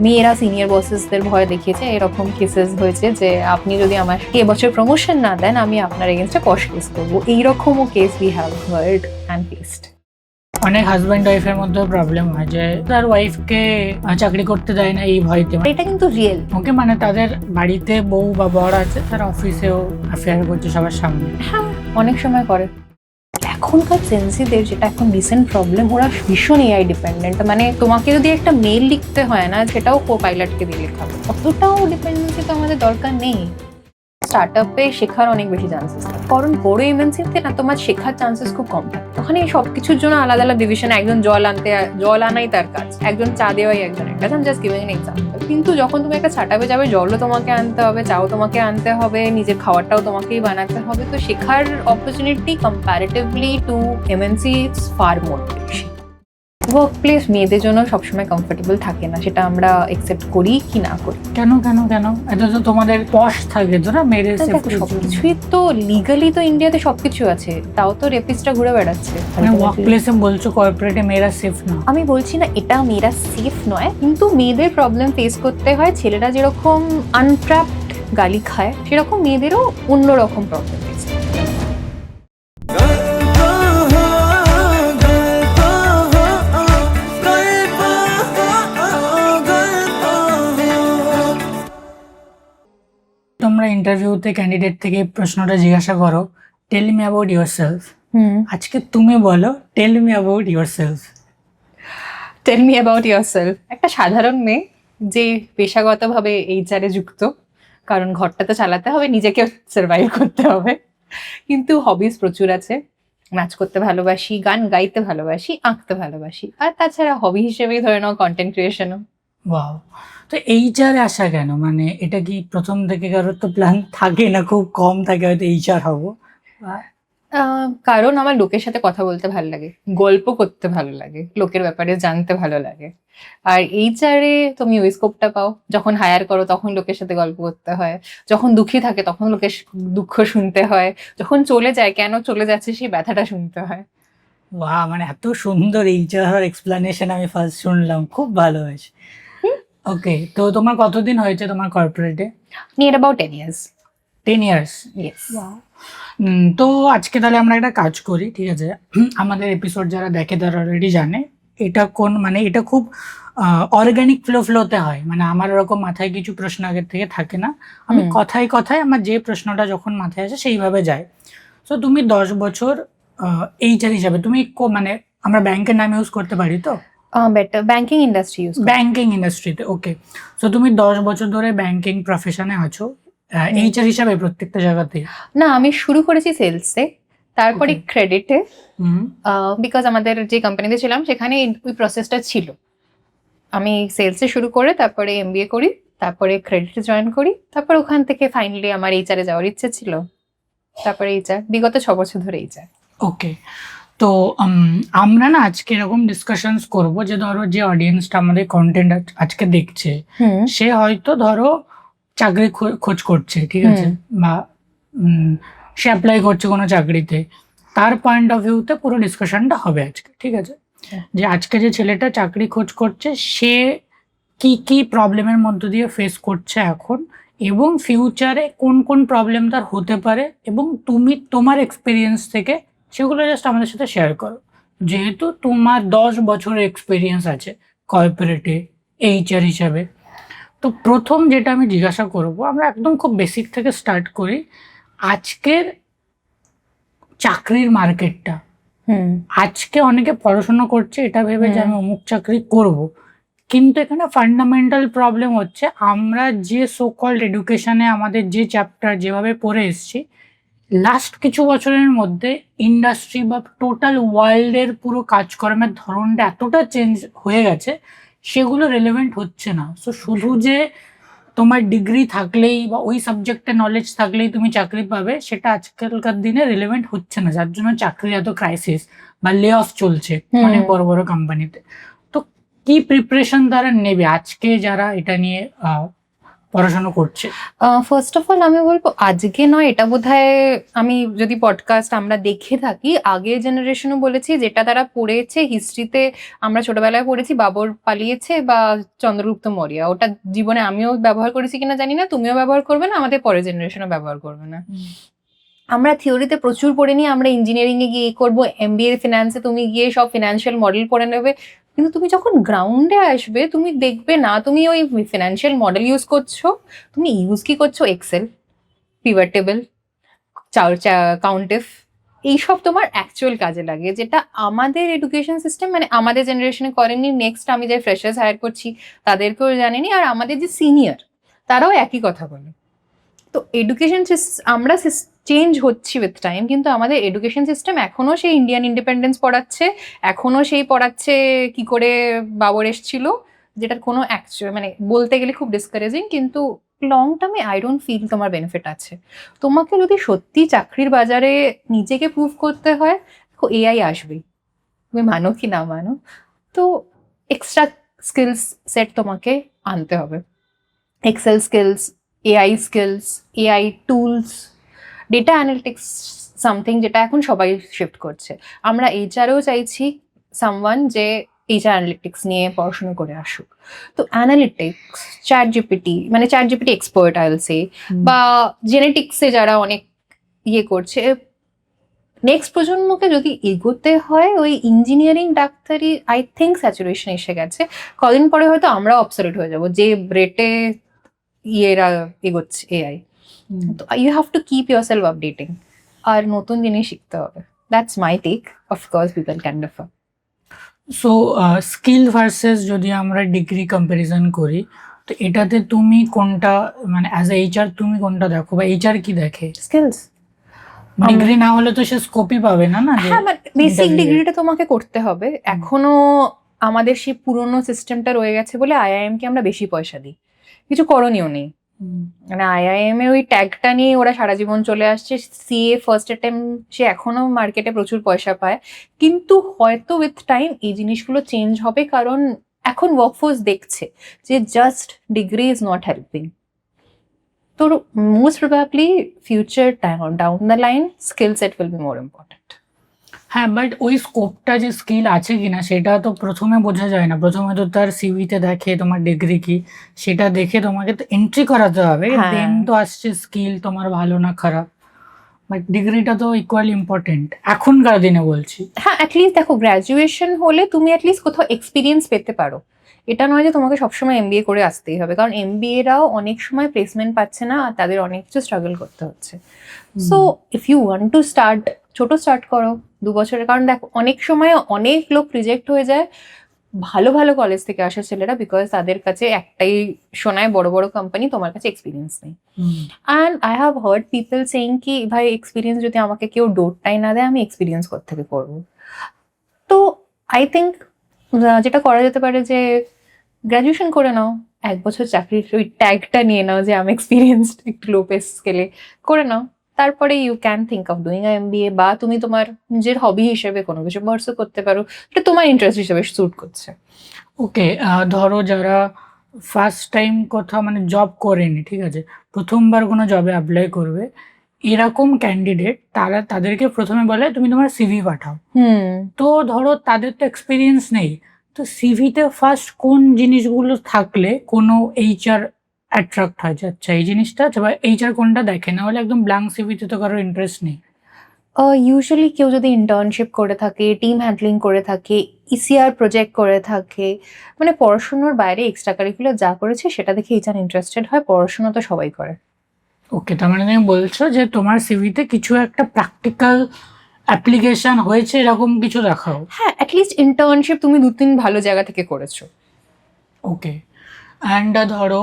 মেয়েরা সিনিয়র বসেসদের ভয় দেখিয়েছে, এরকম কেসেস হয়েছে যে আপনি যদি আমার এবছর প্রমোশন না দেন আমি আপনার এগেনস্টে কশ কেস করবো, এইরকমও case we have heard and faced. অনেক হাজব্যান্ড ওয়াইফের মধ্যে প্রবলেম হয় যে তার ওয়াইফকে চাকরি করতে দেয় না এই ভয়তে। এটা কিন্তু রিয়েল। ওকে, মানে তাদের বাড়িতে বউ বা বর আছে, তার অফিসেও অ্যাফেয়ার করছে সবার সামনে। হ্যাঁ, অনেক সময় করে। এখনকার জেনজিদের যেটা এখন রিসেন্ট প্রবলেম, ওরা ভীষণ এআই ডিপেন্ডেন্ট। মানে তোমাকে যদি একটা মেল লিখতে হয় না, সেটাও কো-পাইলটকে দিয়ে লেখাবে। অতটাও ডিপেন্ডেন্সি তো আমাদের দরকার নেই। স্টার্টআপে শেখার অনেক বেশি চান্সেস থাকে, কারণ বড় এমএনসিতে না তোমার শেখার চান্সেস খুব কম থাকে। ওখানে সবকিছুর জন্য আলাদা আলাদা ডিভিশন, একজন জল আনাই তার কাজ, একজন চা দেওয়াই একজন একটা, জাস্ট গিভিং এন এক্সাম্পল। কিন্তু যখন তুমি একটা স্টার্টআপে যাবে, জলও তোমাকে আনতে হবে, চাও তোমাকে আনতে হবে, নিজের খাবারটাও তোমাকেই বানাতে হবে। তো শেখার opportunity comparatively to MNC it's far more বেশি। ওয়ার্ক প্লেস মেয়েদের জন্য সবসময় কমফোর্টেবল থাকে না, সেটা আমরা একসেপ্ট করি কি না করি। কেন কেন কেন এটা তো তোমাদের পশ থাকে তো না, মেরে সবকিছুই তো লিগালি তো ইন্ডিয়াতে সবকিছু আছে, তাও তো রেপিস্টরা ঘুরে বেড়াচ্ছে। মানে ওয়ার্ক প্লেসে বলছো কর্পোরেটে মেয়েরা সেফ না? আমি বলছি না এটা মেয়েরা সেফ নয়, কিন্তু মেয়েদের প্রবলেম ফেস করতে হয়। ছেলেরা যেরকম আনট্র্যাপড গালি খায়, সেরকম মেয়েদেরও অন্যরকম প্রবলেম ফেস করতে হয়। তোমরা ইন্টারভিউতে ক্যান্ডিডেট থেকে প্রশ্নটা জিজ্ঞাসা করো, টেল মি অ্যাবাউট ইয়োরসেলফ। আজকে তুমি বলো, tell me about yourself. Tell me about yourself. একটা সাধারণ মেয়ে যে পেশাগতভাবে এইচআরে যুক্ত, কারণ ঘরটা তো চালাতে হবে, নিজেকে সার্ভাইভ করতে হবে। কিন্তু হবিস প্রচুর আছে। নাচ করতে ভালোবাসি, গান গাইতে ভালোবাসি, আঁকতে ভালোবাসি, আর তাছাড়া হবি হিসেবেই ধরে নাও কন্টেন্ট ক্রিয়েশনও। ওয়াও, তো এইচআরে আসা কেন? মানে এটা কি প্রথম থেকে কারোর তো প্ল্যান থাকে না, খুব কম থাকে হয়তো এইচআর হবো। কারণ আমার লোকের সাথে কথা বলতে ভালো লাগে, গল্প করতে ভালো লাগে, লোকের ব্যাপারে জানতে ভালো লাগে। আর এইচআরে তুমি ওই স্কোপটা পাও, যখন হায়ার করো তখন লোকের সাথে গল্প করতে হয়, যখন দুঃখী থাকে তখন লোকের দুঃখ শুনতে হয়, যখন চলে যায় কেন চলে যাচ্ছে সেই ব্যথাটা শুনতে হয়। বাহ, মানে এত সুন্দর এইচআর এক্সপ্লানেশন আমি ফার্স্ট শুনলাম, খুব ভালো হয়েছে। ওকে, তো তোমার কতদিন হয়েছে তোমার কর্পোরেটে? Near about 10 years. 10 years? Yes. তো আজকে তাহলে আমরা একটা কাজ করি, ঠিক আছে? আমাদের এপিসোড যারা দেখে তারা অলরেডি জানে এটা কোন, মানে এটা খুব অর্গানিক ফ্লোতে হয়। মানে আমার ওরকম মাথায় কিছু প্রশ্ন আগের থেকে থাকে না, আমি কথায় কথায় আমার যে প্রশ্নটা যখন মাথায় আসে সেইভাবে যায়। তো তুমি 10 বছর এইচআর হিসাবে তুমি মানে আমরা ব্যাংকের নাম ইউজ করতে পারি তো? Better banking industry use banking ইন্ডাস্ট্রিতে। ওকে, সো তুমি 10 বছর ধরে ব্যাংকিং প্রফেশনে আছো এইচআর হিসাবে প্রত্যেকটা জায়গাতে? না, আমি শুরু করেছি সেলসে, তারপরে Okay. ক্রেডিটে, বিকজ আমাদের যে কোম্পানিতে ছিলাম সেখানে ওই প্রসেসটা ছিল। আমি সেলসে শুরু করে তারপরে এমবিএ করি, তারপরে ক্রেডিটে জয়েন করি, তারপর ওখান থেকে ফাইনালি আমার এইচআরে যাওয়ার ইচ্ছে ছিল, তারপরে এইচআর বিগত 6 বছর ধরে এইচআর। ওকে, তো আমরা না আজকে এরকম ডিসকাশনস করব যে ধরো যে অডিয়েন্সটা আমাদের কন্টেন্ট আজকে দেখছে, সে হয়তো ধরো চাকরি খোঁজ করছে, ঠিক আছে, বা সে অ্যাপ্লাই করছে কোনো চাকরিতে, তার পয়েন্ট অফ ভিউতে পুরো ডিসকাশনটা হবে আজকে, ঠিক আছে? যে আজকে যে ছেলেটা চাকরি খোঁজ করছে সে কি কি প্রবলেমের মধ্য দিয়ে ফেস করছে এখন, এবং ফিউচারে কোন কোন প্রবলেম তার হতে পারে, এবং তুমি তোমার এক্সপিরিয়েন্স থেকে সেগুলো জাস্ট আমাদের সাথে শেয়ার করো। যেহেতু তোমার 10 বছরের এক্সপিরিয়েন্স আছে কর্পোরেটে এইচআর হিসাবে, তো প্রথম যেটা আমি জিজ্ঞাসা করব, আমরা একদম খুব বেসিক থেকে স্টার্ট করি। আজকের চাকরির মার্কেটটা, আজকে অনেকে পড়াশোনা করছে এটা ভেবে যে আমি অমুক চাকরি করব, কিন্তু এখানে ফান্ডামেন্টাল প্রবলেম হচ্ছে আমরা যে সো কল্ড এডুকেশনে আমাদের যে চ্যাপ্টার যেভাবে পড়ে এসেছি, লাস্ট কিছু বছরের মধ্যে ইন্ডাস্ট্রি বা টোটাল ওয়ার্ল্ডের পুরো কাজকর্মের ধরনটা এতটা চেঞ্জ হয়ে গেছে, সেগুলো রেলেভেন্ট হচ্ছে না। সো শুধু যে তোমার ডিগ্রি থাকলেই বা ওই সাবজেক্টে নলেজ থাকলেই তুমি চাকরি পাবে, সেটা আজকালকার দিনে রেলেভেন্ট হচ্ছে না, যার জন্য চাকরির এত ক্রাইসিস বা লে অফ চলছে অনেক বড় বড় কোম্পানিতে। তো কি প্রিপারেশন তারা নেবে আজকে যারা এটা নিয়ে পড়াশোনা করছে? ফার্স্ট অফ অল আমি বলবো আজকে নয়, এটা বোধহয় আমি যদি পডকাস্ট আমরা দেখে থাকি, আগের জেনারেশনও বলেছি, যেটা তারা পড়েছে হিস্ট্রিতে, আমরা ছোটবেলায় পড়েছি বাবর পালিয়েছে বা চন্দ্রগুপ্ত মৌর্য, ওটা জীবনে আমিও ব্যবহার করেছি কিনা জানি না, তুমিও ব্যবহার করবে না, আমাদের পরের জেনারেশনও ব্যবহার করবে না। আমরা থিওরিতে প্রচুর পড়ে নিই, আমরা ইঞ্জিনিয়ারিং এ গিয়ে করবো, এমবিএ ফিনান্সে তুমি গিয়ে সব ফিনান্সিয়াল মডেল পড়ে নেবে, কিন্তু তুমি যখন গ্রাউন্ডে আসবে তুমি দেখবে না তুমি ওই ফিনান্সিয়াল মডেল ইউজ করছো, তুমি ইউজ কি করছো এক্সেল, পিভট টেবিল, কাউন্টিফ, এইসব তোমার অ্যাকচুয়াল কাজে লাগে, যেটা আমাদের এডুকেশন সিস্টেম মানে আমাদের জেনারেশনে করেনি। নেক্সট আমি যে ফ্রেশার্স হায়ার করছি তাদেরকেও জানেনি, আর আমাদের যে সিনিয়র তারাও একই কথা বলে। তো এডুকেশন আমরা চেঞ্জ হচ্ছি উইথ টাইম, কিন্তু আমাদের এডুকেশন সিস্টেম এখনো সেই ইন্ডিয়ান ইন্ডিপেন্ডেন্স পড়াচ্ছে, এখনো সেই পড়াচ্ছে কি করে বাবর এসছিল, যেটার কোনো অ্যাকচুয়াল মানে বলতে গেলে খুব ডিসকারেজিং, কিন্তু লং টার্মে আই ডোন্ট ফিল তোমার বেনিফিট আছে। তোমাকে যদি সত্যি চাকরির বাজারে নিজেকে প্রুভ করতে হয়, এআই আসবেই, তুমি মানো কি না মানো, তো এক্সট্রা স্কিলস সেট তোমাকে আনতে হবে, Excel skills, AI skills, AI tools, data analytics, something যেটা এখন সবাই শিফট করছে। আমরা এইচআরও চাইছি সামওয়ান যে এইচআর অ্যানালিটিক্স নিয়ে পড়াশোনা করে আসুক। তো অ্যানালিটিক্স, চ্যাট জিপিটি, মানে chat GPT expert I will say, বা জেনেটিক্সে যারা অনেক ইয়ে করছে, নেক্সট প্রজন্মকে যদি এগোতে হয় ওই ইঞ্জিনিয়ারিং ডাক্তারি আই থিঙ্ক স্যাচুরেশন এসে গেছে, কদিন পরে হয়তো আমরা অবসলিউট হয়ে যাব যে রেটে ইয়েরা এগোচ্ছে এআই। তো you have to keep yourself updating, আর নতুন জিনিস শিখতে হবে। That's my take, of course people can differ. So skill versus যদি আমরা ডিগ্রি কম্পারিজন করি, তো এটাতে তুমি কোনটা মানে অ্যাজ এ এইচআর তুমি কোনটা দেখো, বা এইচআর কি দেখে? স্কিলস। ডিগ্রি না হলে তো সে স্কোপই পাবে না। হ্যাঁ, বেসিক ডিগ্রিটা তোমাকে করতে হবে। এখনো আমাদের সেই পুরনো সিস্টেমটা রয়ে গেছে বলে আইআইএম কে আমরা বেশি পয়সা দিই, কিছু করণীয় নেই। মানে আইআইএম এ ওই ট্যাগটা নিয়ে ওরা সারা জীবন চলে আসছে। সিএ ফার্স্ট অ্যাটেম্প, সে এখনো মার্কেটে প্রচুর পয়সা পায়, কিন্তু হয়তো উইথ টাইম এই জিনিসগুলো চেঞ্জ হবে, কারণ এখন ওয়ার্কফোর্স দেখছে যে just degree is not helping. তো most probably future down the line skill set will be more important. হ্যাঁ, বাট ওই স্কোপটা যে স্কিল আছে কিনা সেটা তো প্রথমে বোঝা যায় না। প্রথমে তো তার সিভিতে দেখে তোমার ডিগ্রি কি, সেটা দেখে তোমাকে তো এন্ট্রি করাতে হবে, দেন তো আসছে স্কিল তোমার ভালো না খারাপ। বাট ডিগ্রিটা তো ইকুয়ালি ইম্পর্টেন্ট এখনকার দিনে বলছি। হ্যাঁ, অ্যাটলিস্ট দেখো গ্র্যাজুয়েশন হলে তুমি অ্যাটলিস্ট কোথাও এক্সপিরিয়েন্স পেতে পারো। এটা নয় যে তোমাকে সবসময় এমবিএ করে আসতেই হবে, কারণ এমবিএরাও অনেক সময় প্লেসমেন্ট পাচ্ছে না, আর তাদের অনেক কিছু স্ট্রাগল করতে হচ্ছে। So if you want to start, ছোট স্টার্ট করো 2 বছরের। কারণ দেখো অনেক সময় অনেক লোক রিজেক্ট হয়ে যায় ভালো ভালো কলেজ থেকে আসা ছেলেরা, বিকজ তাদের কাছে একটাই শোনায় বড় বড় কোম্পানি, তোমার কাছে এক্সপিরিয়েন্স নেই। And I have heard people saying কি ভাই এক্সপিরিয়েন্স যদি আমাকে কেউ ডোরটাই না দেয় আমি এক্সপিরিয়েন্স কোত্থেকে করবো। তো আই থিঙ্ক যেটা করা যেতে পারে যে গ্র্যাজুয়েশন করে নাও, 1 বছর চাকরির ওই ট্যাগটা নিয়ে নাও যে আমি এক্সপিরিয়েন্সড, একটু লো পেস স্কেলে করে নাও, তারপরে you can think of doing a MBA, বা তুমি তোমার নিজের হবি হিসেবে কোনো কিছু পার্সু করতে পারো, এটা তোমার ইন্টারেস্ট হিসেবে স্যুট করছে। ওকে, ধরো যারা ফার্স্ট টাইম কোথাও মানে জব করেনি, ঠিক আছে, প্রথমবার কোনো জবে অ্যাপ্লাই করবে, এরকম ক্যান্ডিডেট তাদেরকে প্রথমে বলে তুমি তোমার সিভি পাঠাও। তো ধরো তাদের তো এক্সপিরিয়েন্স নেই, তো সিভিতে ফার্স্ট কোন জিনিসগুলো থাকলে কোনো এইচআর অ্যাট্রাক্ট হয় যে আচ্ছা এই জিনিসটা আছে, বা এইচআর কোনটা দেখে? না হলে একদম ব্ল্যাঙ্ক সিভিতে তো কারোর ইন্টারেস্ট নেই। ইউজুয়ালি কেউ যদি ইন্টার্নশিপ করে থাকে, টিম হ্যান্ডলিং করে থাকে, ইসিআর প্রজেক্ট করে থাকে, মানে পড়াশোনার বাইরে এক্সট্রা কারিকুলার যা করেছে সেটা দেখে এইচআর ইন্টারেস্টেড হয়। পড়াশোনা তো সবাই করে। ওকে, তার মানে তুমি বলছো যে তোমার সিভিতে কিছু একটা প্র্যাকটিক্যাল অ্যাপ্লিকেশন হয়েছে এরকম কিছু দেখাও। হ্যাঁ, অ্যাটলিস্ট ইন্টার্নশিপ তুমি 2-3 ভালো জায়গা থেকে করেছো। ওকে, অ্যান্ড ধরো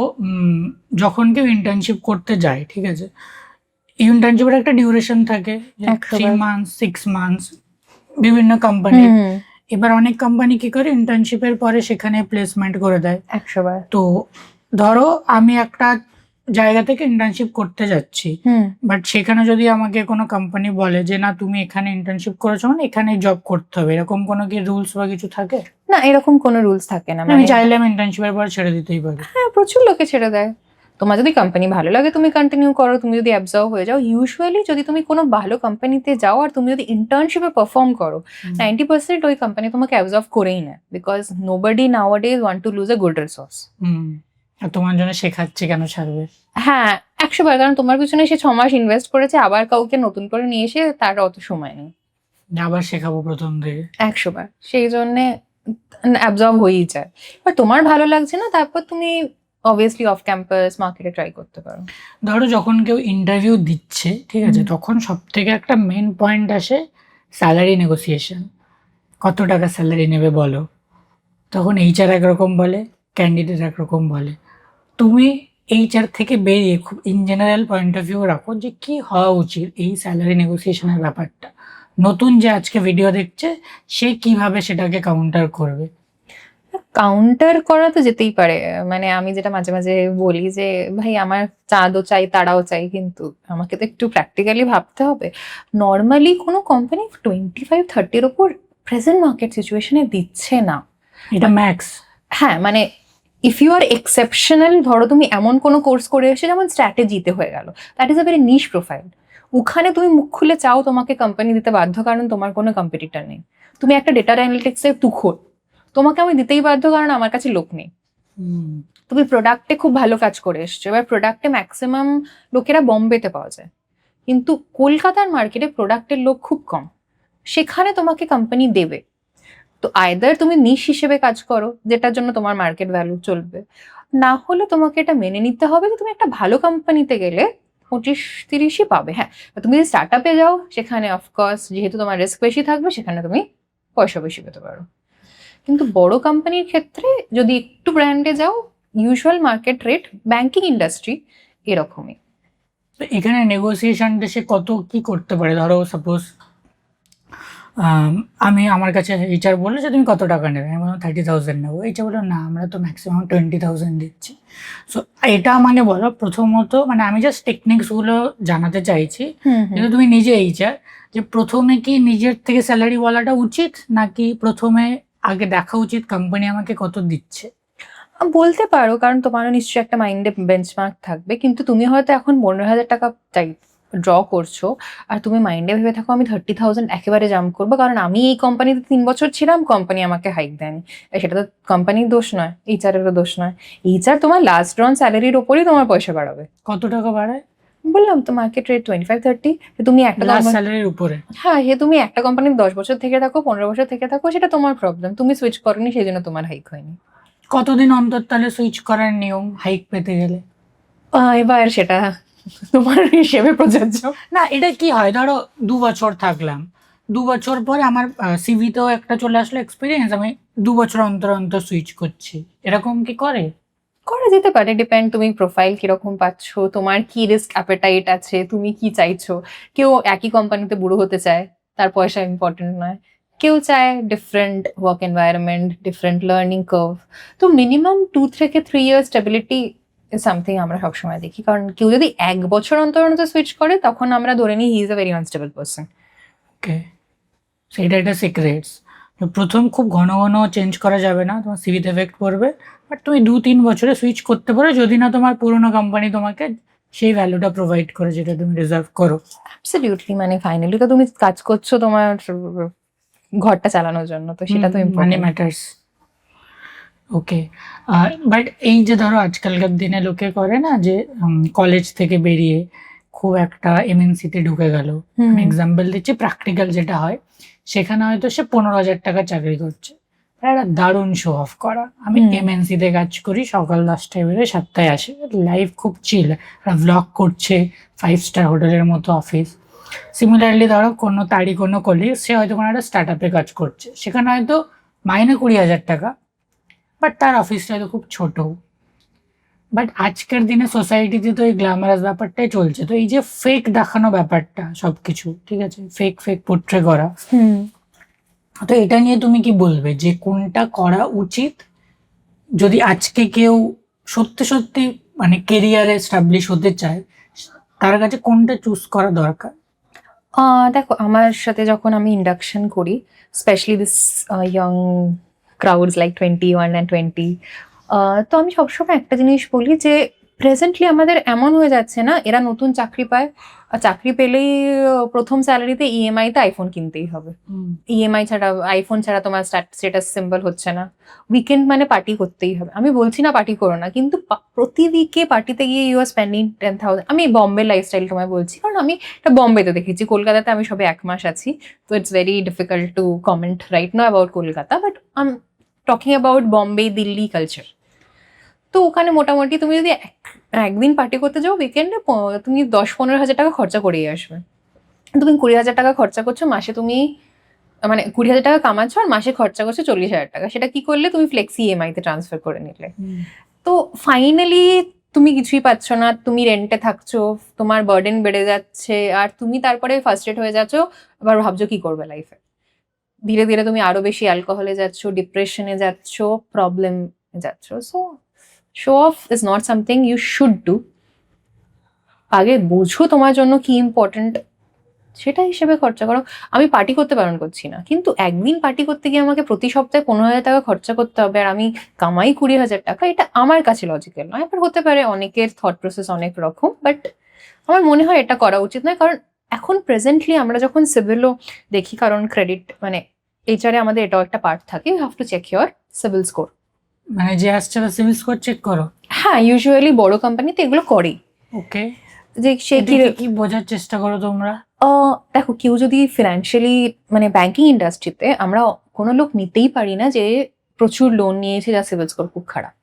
যখন কেউ ইন্টার্নশিপ করতে যায়, ঠিক আছে, ইন্টার্নশিপের একটা ডিউরেশন থাকে, 3 মান্থস 6 মান্থস বিভিন্ন কোম্পানি। এবার অনেক কোম্পানি কি করে ইন্টার্নশিপের পরে সেখানে প্লেসমেন্ট করে দেয় 100 বার। তো ধরো আমি একটা জায়গা থেকে ইন্টার্নশিপ করতে যাচ্ছি, বাট সেখানে যদি আমাকে কোনো কোম্পানি বলে যে না তুমি এখানে ইন্টার্নশিপ করেছো মানে এখানে জব করতে হবে, এরকম কোনো কি রুলস বা কিছু থাকে? না, এরকম কোনো রুলস থাকে না। আমি চাইলে আমি ইন্টার্নশিপের পর ছেড়ে দিতেই পারি। হ্যাঁ, প্রচুর লোকে ছেড়ে দেয়। তোমার যদি কোম্পানি ভালো লাগে তুমি কন্টিনিউ করো, তুমি যদি অ্যাবজর্ভ হয়ে যাও। ইউজুয়ালি যদি তুমি কোনো ভালো কোম্পানিতে যাও আর তুমি যদি ইন্টার্নশিপে পারফর্ম করো, 90% ওই কোম্পানি তোমাকে অ্যাবজর্ভ করেই নেয়, because nobody nowadays want to lose a good resource. আর তোমার জন্য শেখাচ্ছে কেন ছাড়বে? হ্যাঁ 100 বার, কারণ তোমার পিছনে সে 6 মাস ইনভেস্ট করেছে, আবার কাউকে নতুন করে নিয়ে এসে তার অত সময় নেই, আবার শেখাবো প্রথম থেকে। 100 বার, সেই জন্যে অ্যাবজর্ব হয়েই যায়। এবার তোমার ভালো লাগছে না, তারপর তুমি অবভিয়াসলি অফ ক্যাম্পাস মার্কেটে ট্রাই করতে পারো। ধরো যখন কেউ ইন্টারভিউ দিচ্ছে, ঠিক আছে, তখন সব থেকে একটা মেন পয়েন্ট আসে স্যালারি নেগোসিয়েশন। কত টাকা স্যালারি নেবে বলো? তখন এইচআর একরকম বলে, ক্যান্ডিডেট একরকম বলে। তুমি এইচআর থেকে বেরিয়ে খুব in general point of view রাখো যে কি হওয়া উচিত এই স্যালারি নেগোসিয়েশনের ব্যাপারটা। নতুন যে আজকে ভিডিও দেখছে সে কিভাবে সেটাকে কাউন্টার করবে? কাউন্টার করা তো যেতেই পারে, মানে আমি যেটা মাঝে মাঝে বলি যে ভাই আমার চাঁদও চাই তারাও চাই, কিন্তু আমাকে তো একটু প্র্যাকটিক্যালি ভাবতে হবে। নর্মালি কোনো কোম্পানি 25-30-র ওপর প্রেজেন্ট মার্কেট সিচুয়েশনে দিচ্ছে না। এটা ম্যাক্স। হ্যাঁ মানে ইফ ইউ আর এক্সেপশনাল, ধরো তুমি এমন কোনো কোর্স করে এসে যেমন স্ট্র্যাটেজিতে হয়ে গেল, that is a very niche profile. ওখানে তুমি মুখ খুলে চাও তোমাকে কোম্পানি দিতে বাধ্য, কারণ তোমার কোনো কম্পিটিটর নেই। তুমি একটা ডেটা অ্যানালিটিক্সের তুখোর, তোমাকে আমি দিতেই বাধ্য কারণ আমার কাছে লোক নেই। তুমি প্রোডাক্টে খুব ভালো কাজ করে এসছো, এবার প্রোডাক্টে ম্যাক্সিমাম লোকেরা বম্বেতে পাওয়া যায়, কিন্তু কলকাতার মার্কেটে প্রোডাক্টের লোক খুব কম, সেখানে তোমাকে কোম্পানি দেবে। তো আইদার তুমি নিশ হিসেবে কাজ করো যেটার জন্য তোমার মার্কেট ভ্যালু চলবে, না হলে তোমাকে এটা মেনে নিতে হবে যে তুমি একটা ভালো কোম্পানিতে গেলে 25-30ই পাবে। হ্যাঁ তুমি যদি স্টার্ট আপে যাও সেখানে অফকোর্স যেহেতু তোমার রিস্ক বেশি থাকবে, সেখানে তুমি পয়সা বেশি পেতে পারো। কিন্তু বড় কোম্পানির ক্ষেত্রে যদি একটু ব্র্যান্ডে যাও, usual market rate banking industry এরকমই। তো এখানে নেগোসিয়েশনটা সে কত কি করতে পারে? ধরো সাপোজ আমি আমার কাছে এইচআর বললো যে তুমি কত টাকা নেবে, আমি বললাম 30,000 নেবো। এইচআর বললো না আমরা তো ম্যাক্সিমাম 20,000 দিচ্ছি। সো এটা মানে বলো প্রথমত, মানে আমি জাস্ট টেকনিক্সগুলো জানাতে চাইছি, কিন্তু তুমি নিজে এইচআর, যে প্রথমে কি নিজের থেকে স্যালারি বলাটা উচিত, নাকি প্রথমে আগে দেখা উচিত কোম্পানি আমাকে কত দিচ্ছে? বলতে পারো, কারণ তোমারও নিশ্চয়ই একটা মাইন্ডে বেঞ্চমার্ক থাকবে, কিন্তু তুমি হয়তো এখন 15,000 টাকা চাই ড্র করছো, আর তুমি মাইন্ডে ভেবে থাকো আমি 30,000 একেবারে জাম্প করবো, কারণ আমি এই কোম্পানিতে 3 বছর ছিলাম, কোম্পানি আমাকে হাইক দেয়নি। সেটা তো কোম্পানির দোষ নয়, এইচআরেরও দোষ নয়। এইচআর তোমার লাস্ট ড্রন স্যালারির ওপরই তোমার পয়সা বাড়াবে। কত টাকা বাড়ায়? বললাম তো মার্কেট রেট 25-30। তুমি একটা স্যালারির উপরে? হ্যাঁ, তুমি একটা কোম্পানির 10 বছর থেকে থাকো, 15 বছর থেকে থাকো, সেটা তোমার প্রবলেম, তুমি সুইচ করনি সেই জন্য তোমার হাইক হয়নি। কতদিন অন্তর তাহলে সুইচ করার নিয়ম হাইক পেতে গেলে? এবার সেটা তোমার হিসেবে প্রযোজ্য। না এটা কি হয়, ধরো 2 বছর থাকলাম, 2 বছর পরে আমার সিভিতেও একটা চলে আসলো এক্সপিরিয়েন্স, আমি 2 বছর অন্তর অন্তর সুইচ করছি, এরকম কি করে? করা যেতে পারে, ডিপেন্ড তুমি প্রোফাইল কিরকম পাচ্ছ, তোমার কি রিস্ক অ্যাপেটাইট আছে, তুমি কি চাইছো। কেউ একই কোম্পানিতে বুড়ো হতে চায়, তার পয়সা ইম্পর্টেন্ট নয়। কেউ চায় different work environment, different learning curve. তো মিনিমাম 2 থেকে 3 ইয়ার স্টেবিলিটি সামথিং আমরা সবসময় দেখি, কারণ কেউ যদি 1 বছর অন্তর অন্তর সুইচ করে তখন আমরা ধরে নিই he is a very unstable person. Okay, সেইটা একটা সিক্রেটস। প্রথম খুব ঘন ঘন চেঞ্জ করা যাবে না, তোমার সিভিতে এফেক্ট পড়বে, বাট তুমি 2-3 বছরে সুইচ করতে পারো, যদি না তোমার পুরোনো কোম্পানি তোমাকে সেই ভ্যালুটা প্রোভাইড করে যেটা তুমি রিজার্ভ করো। অ্যাবসলিউটলি, মানে ফাইনালি তো তুমি কাজ করছো তোমার ঘরটা চালানোর জন্য, তো সেটা তো মানি ইম্পর্টেন্ট ম্যাটার্স। ওকে, বাট এই যে ধরো আজকালকার দিনে লোকে করে না যে কলেজ থেকে বেরিয়ে খুব একটা এমএনসিতে ঢুকে গেল, আমি এক্সাম্পল দিচ্ছি, প্র্যাকটিক্যাল যেটা হয় সেখানে হয়তো সে 15,000 টাকা চাকরি করছে, একটা দারুণ শো অফ করা, আমি এমএনসিতে কাজ করি, সকাল 10টায় বেরোয় 7টায় আসি, লাইফ খুব চিল, একটা ব্লগ করছে, 5 স্টার হোটেলের মতো অফিস। সিমিলারলি ধরো কোনো কলিগ, সে হয়তো কোনো একটা স্টার্ট আপে কাজ করছে, সেখানে হয়তো মাইনে 20,000 টাকা, বাট তার অফিসটা হয়তো খুব ছোট। বাট আজকের দিনে সোসাইটিতে তো এই গ্ল্যামারাস ব্যাপারটাই চলছে, তো এই যে ফেক দেখানো ব্যাপারটা সবকিছু, ঠিক আছে, ফেক পোট্রে করা, তো এটা নিয়ে তুমি কি বলবে যে কোনটা করা উচিত যদি আজকে কেউ সত্যি সত্যি মানে কেরিয়ারে এস্টাবলিশ হতে চায়, তার কাছে কোনটা চুজ করা দরকার? দেখো, আমার সাথে যখন আমি ইন্ডাকশন করি, specially this young crowds like 21 and 20, তো আমি সবসময় একটা জিনিস বলি যে প্রেজেন্টলি আমাদের এমন হয়ে যাচ্ছে না, এরা নতুন চাকরি পায়, আর চাকরি পেলেই প্রথম স্যালারিতে ইএমআই তে আইফোন কিনতেই হবে। ইএমআই ছাড়া, আইফোন ছাড়া তোমার স্ট্যাটাস সিম্বল হচ্ছে না। উইকেন্ড মানে পার্টি করতেই হবে। আমি বলছি না পার্টি করো না, কিন্তু প্রতি উইকে পার্টিতে গিয়ে ইউ আর স্পেন্ডিং 10,000। আমি বম্বে লাইফস্টাইল তোমায় বলছি, কারণ আমি এটা বম্বেতে দেখেছি। কলকাতাতে আমি সবে 1 মাস আছি, তো it's very difficult to comment right now about Kolkata, but I am talking about Bombay, Delhi culture. তো ওখানে মোটামুটি তুমি যদি একদিন পার্টি করতে যাও উইকেন্ডে, তুমি 10-15 হাজার টাকা খরচা করেই আসবে। তুমি 20,000 টাকা খরচা করছো মাসে, তুমি মানে 20,000 টাকা কামাচ্ছ আর মাসে খরচা করছো 40,000 টাকা। সেটা কি করলে? তুমি ফ্লেক্সি ইএমআই তে ট্রান্সফার করে নিলে। তো ফাইনালি তুমি কিছুই পাচ্ছ না, তুমি রেন্টে থাকছো, তোমার বার্ডেন বেড়ে যাচ্ছে, আর তুমি তারপরে ফার্স্ট্রেট হয়ে যাচ্ছ, আবার ভাবছো কি করবে লাইফে। ধীরে ধীরে তুমি আরো বেশি অ্যালকোহলে যাচ্ছ, ডিপ্রেশনে যাচ্ছ, প্রবলেম যাচ্ছ। So show off is not something you should do. আগে বোঝো তোমার জন্য কি ইম্পর্টেন্ট, সেটা হিসেবে খরচা করো। আমি পার্টি করতে বারণ করছি না, কিন্তু একদিন পার্টি করতে গিয়ে আমাকে প্রতি সপ্তাহে 15,000 টাকা খরচা করতে হবে, আর আমি কামাই 20,000 টাকা, এটা আমার কাছে লজিক্যাল নয়। এবার হতে পারে অনেকের থট প্রসেস অনেক রকম, বাট আমার মনে হয় এটা করা উচিত নয়। কারণ এখন প্রেজেন্টলি আমরা যখন সিভিলও দেখি, কারণ ক্রেডিট মানে এইচআরে আমাদের এটাও একটা পার্ট থাকে, you have to check your CIBIL score. মানে যে আসছে সিভিল স্কোর চেক করো? হ্যাঁ, ইউজুয়ালি বড় কোম্পানিতে এগুলো করেই। ওকে, যে সে কি বোঝার চেষ্টা করো তোমরা? দেখো, কেউ যদি ফিনান্সিয়ালি মানে ব্যাংকিং ইন্ডাস্ট্রিতে, আমরা কোনো লোক নিতেই পারি না যে প্রচুর লোন নিয়েছে যার সিভিল স্কোর খুব খারাপ,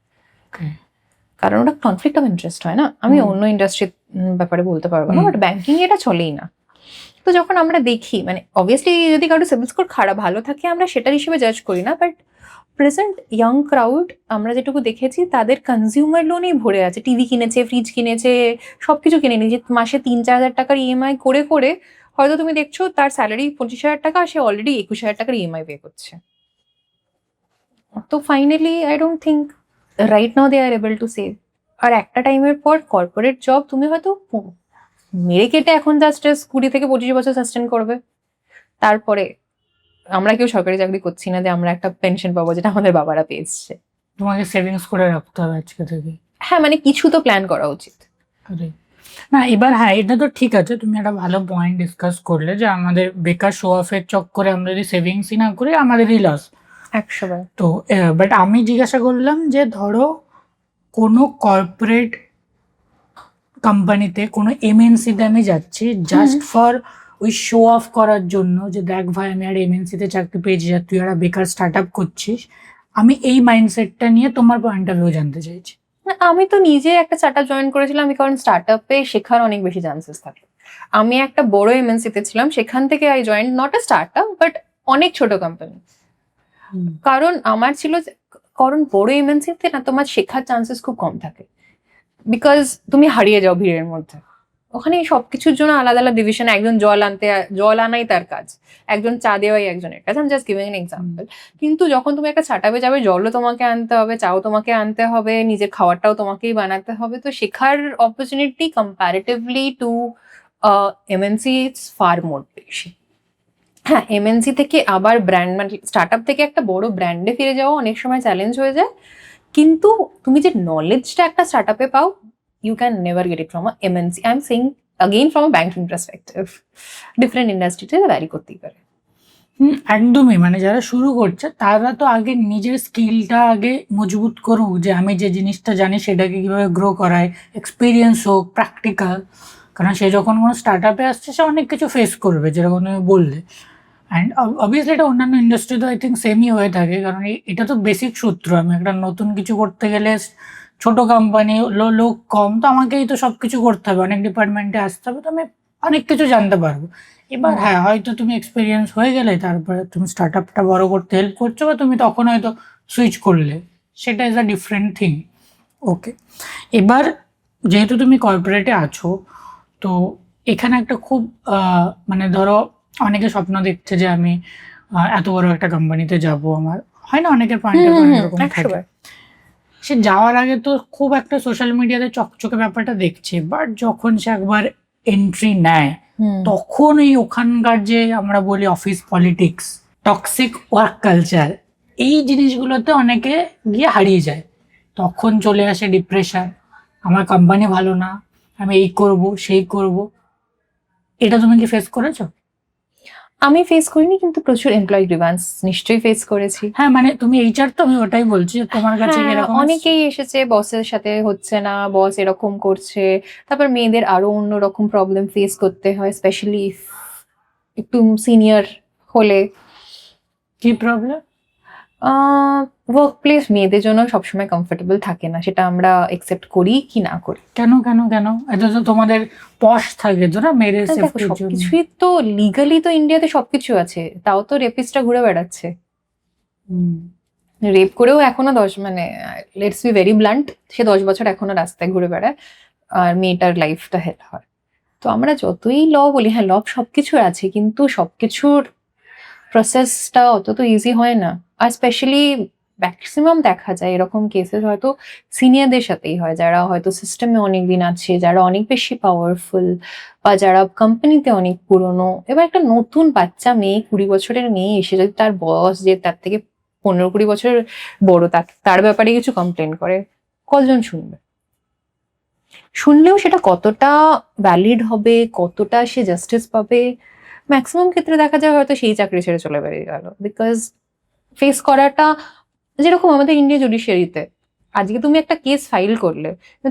কারণ ওটা কনফ্লিক্ট অফ ইন্টারেস্ট হয় না। আমি অন্য ইন্ডাস্ট্রির ব্যাপারে বলতে পারবো না, বাট ব্যাংকিং এটা চলেই না। তো যখন আমরা দেখি, মানে অবভিয়াসলি যদি কারো সিভিল স্কোর খারাপ ভালো থাকে আমরা সেটার হিসেবে জাজ করি না, বাট প্রেজেন্ট ইয়াং ক্রাউড আমরা যেটুকু দেখেছি তাদের কনজিউমার লোনেই ভরে আছে। টিভি কিনেছে, ফ্রিজ কিনেছে, সবকিছু কিনে নিয়েছে মাসে 3-4 হাজার টাকার ইএমআই করে করে। হয়তো তুমি দেখছো তার স্যালারি 25,000 টাকা, সে অলরেডি 21,000 টাকার ইএমআই পে করছে। তো finally I don't think right now they are able to save. আর একটা টাইমের পর কর্পোরেট জব তুমি হয়তো মেরে কেটে এখন জাস্ট 20 থেকে 25 বছর সাস্টেন করবে। তারপরে আমরা কেউ সরকারি চাকরি করছি না যে আমরা একটা পেনশন পাবো যেটা আমাদের বাবারা পেয়েছে। তোমাকে সেভিংস করে রাখতে হবে আজকে থেকে। হ্যাঁ, মানে কিছু তো প্ল্যান করা উচিত। না এবার হ্যাঁ, এটা তো ঠিক আছে, তুমি একটা ভালো পয়েন্ট ডিসকাস করলে যে আমাদের বেকার শো অফের চক্করে আমরা যদি সেভিংসই না করি আমাদেরই লস 100বার। তো বাট আমি জিজ্ঞাসা করলাম যে ধরো কোনো কর্পোরেট কোম্পানিতে, কোনো এমএনসিতে আমি যাচ্ছি জাস্ট ফর ওই শো অফ করার জন্য, যে দেখ ভাই আমি আর এমএনসিতে চাকরি পেয়েছি, আর তুই একটা বেকার স্টার্ট আপ করছিস। আমি এই মাইন্ডসেটটা নিয়ে তোমার পয়েন্ট অফ ভিউ জানতে চাইছি। আমি তো নিজে একটা স্টার্টআপ জয়েন করেছিলাম, কারণ স্টার্টআপে শেখার অনেক বেশি চান্সেস থাকে। আমি একটা বড় এমএনসিতে ছিলাম, সেখান থেকে I join not a startup but অনেক ছোট কোম্পানি। কারণ আমার ছিল, কারণ বড় এমএনসিতে না তোমার শেখার চান্সেস খুব কম থাকে, বিকজ তুমি হারিয়ে যাও ভিড়ের মধ্যে। ওখানে সবকিছুর জন্য আলাদা আলাদা ডিভিশন, একজন জল আনাই তার কাজ, একজন চা দেওয়াই একজনের কাজ। আমি জাস্ট গিভিং এন এক্সাম্পল। কিন্তু যখন তুমি একটা স্টার্টআপে যাবে, জলও তোমাকে আনতে হবে, চাও তোমাকে আনতে হবে, নিজের খাবারটাও তোমাকেই বানাতে হবে। তো শেখার opportunity comparatively to MNC it's far more বেশি। হ্যাঁ, এমএনসি থেকে আবার ব্র্যান্ড, মানে স্টার্টআপ থেকে একটা বড় ব্র্যান্ডে ফিরে যাওয়া অনেক সময় চ্যালেঞ্জ হয়ে যায়, কিন্তু তুমি যে নলেজটা একটা স্টার্টআপে পাও, you can never get it from a MNC. I'm saying again from a banking perspective. Different industry তে vary করতেই পারে। একদমই, মানে যারা শুরু করছে তারা তো আগে নিজের স্কিলটা আগে মজবুত করুক, যে আমি যে জিনিসটা জানি সেটাকে কিভাবে গ্রো করায়, এক্সপিরিয়েন্স হোক, প্র্যাকটিক্যাল। কারণ সে যখন কোনো স্টার্ট আপে আসছে সে অনেক কিছু ফেস করবে, যেরকম তুমি বললে। অ্যান্ড অবভিয়াসলি এটা অন্যান্য ইন্ডাস্ট্রিতে আই থিঙ্ক সেমই হয়ে থাকে, কারণ এটা তো বেসিক সূত্র। আমি একটা নতুন কিছু করতে গেলে, ছোট কোম্পানি, লোক কম, তো আমাকেই তো সব কিছু করতে হবে, অনেক ডিপার্টমেন্টে আসতে হবে, তো আমি অনেক কিছু জানতে পারবো। এবার হ্যাঁ, হয়তো তুমি এক্সপিরিয়েন্স হয়ে গেলে তারপরে তুমি স্টার্ট আপটা বড় করতে হেল্প করছো, বা তুমি তখন হয়তো সুইচ করলে, সেটা ইজ আ ডিফারেন্ট থিং। ওকে, এবার যেহেতু তুমি কর্পোরেটে আছো, তো এখানে একটা খুব মানে ধরো অনেকে স্বপ্ন দেখছে যে আমি এত বড় একটা কোম্পানিতে যাব, আমার হয় না অনেকের পয়েন্ট অফ ভিউ এরকম থাকে। সে যাওয়ার আগে তো খুব একটা সোশ্যাল মিডিয়াতে চকচকে ব্যাপারটা দেখছে, বাট যখন সে একবার এন্ট্রি নেয় তখন এই ওখানকার যে আমরা বলি office politics, toxic work culture, এই জিনিসগুলোতে অনেকে গিয়ে হারিয়ে যায়। তখন চলে আসে ডিপ্রেশন, আমার কোম্পানি ভালো না, আমি এই করব সেই করব, এটা তুমি কি ফেস করেছো? আমি ফেস করিনি, কিন্তু প্রচুর এমপ্লয়ি গ্রিভান্স নিশ্চয়ই ফেস করেছি। হ্যাঁ মানে তুমি এইচআর, তো আমি ওটাই বলছি যে তোমার কাছে কি হ্যাঁ, এরকম অনেকেই এসেছে, বসের সাথে হচ্ছে না, বস এরকম করছে। তারপর মেয়েদের আরো অন্যরকম প্রবলেম ফেস করতে হয়, স্পেশালি একটু সিনিয়র হলে। কি প্রবলেম? ওয়ার্ক প্লেস মেয়েদের জন্য সবসময় কমফোর্টেবল থাকে না, সেটা আমরা একসেপ্ট করি কি না করি। কেন কেন কেন? এটা তো তোমাদের পশ থাকে তো না মেয়েদের দেখো, সেফটির জন্য। সবকিছুই তো লিগালি তো ইন্ডিয়াতে সবকিছু আছে, তাও তো রেপিস্টরা ঘুরে বেড়াচ্ছে। হুম। রেপ করেও এখনো মানে লেটস বি ভেরি ব্লান্ট, সে 10 বছর এখনো রাস্তায় ঘুরে বেড়ায়, আর মেয়েটার লাইফটা হেল হয়। তো আমরা যতই ল বলি, হ্যাঁ ল সবকিছু আছে, কিন্তু সবকিছুর প্রসেসটা অত তো ইজি হয় না। আর স্পেশালি ম্যাক্সিমাম দেখা যায় এরকম কেসেস হয়তো সিনিয়রদের সাথেই হয়, যারা হয়তো সিস্টেমে অনেকদিন আছে, যারা অনেক বেশি পাওয়ারফুল, বা যারা কোম্পানিতে অনেক পুরনো। এবার একটা নতুন বাচ্চা মেয়ে, 20 বছরের মেয়ে এসে যদি তার বস যে তার থেকে 15-20 বছর বড়, তার ব্যাপারে কিছু কমপ্লেন করে, কজন শুনবে? শুনলেও সেটা কতটা ভ্যালিড হবে, কতটা সে জাস্টিস পাবে, ম্যাক্সিমাম ক্ষেত্রে দেখা যায় হয়তো সেই চাকরি ছেড়ে চলে বেরিয়ে গেল। বিকজ ফেস করাটা, যেরকম আমাদের ইন্ডিয়া জুডিশিয়ারিতে, আজকে তুমি একটা কেস ফাইল করলে,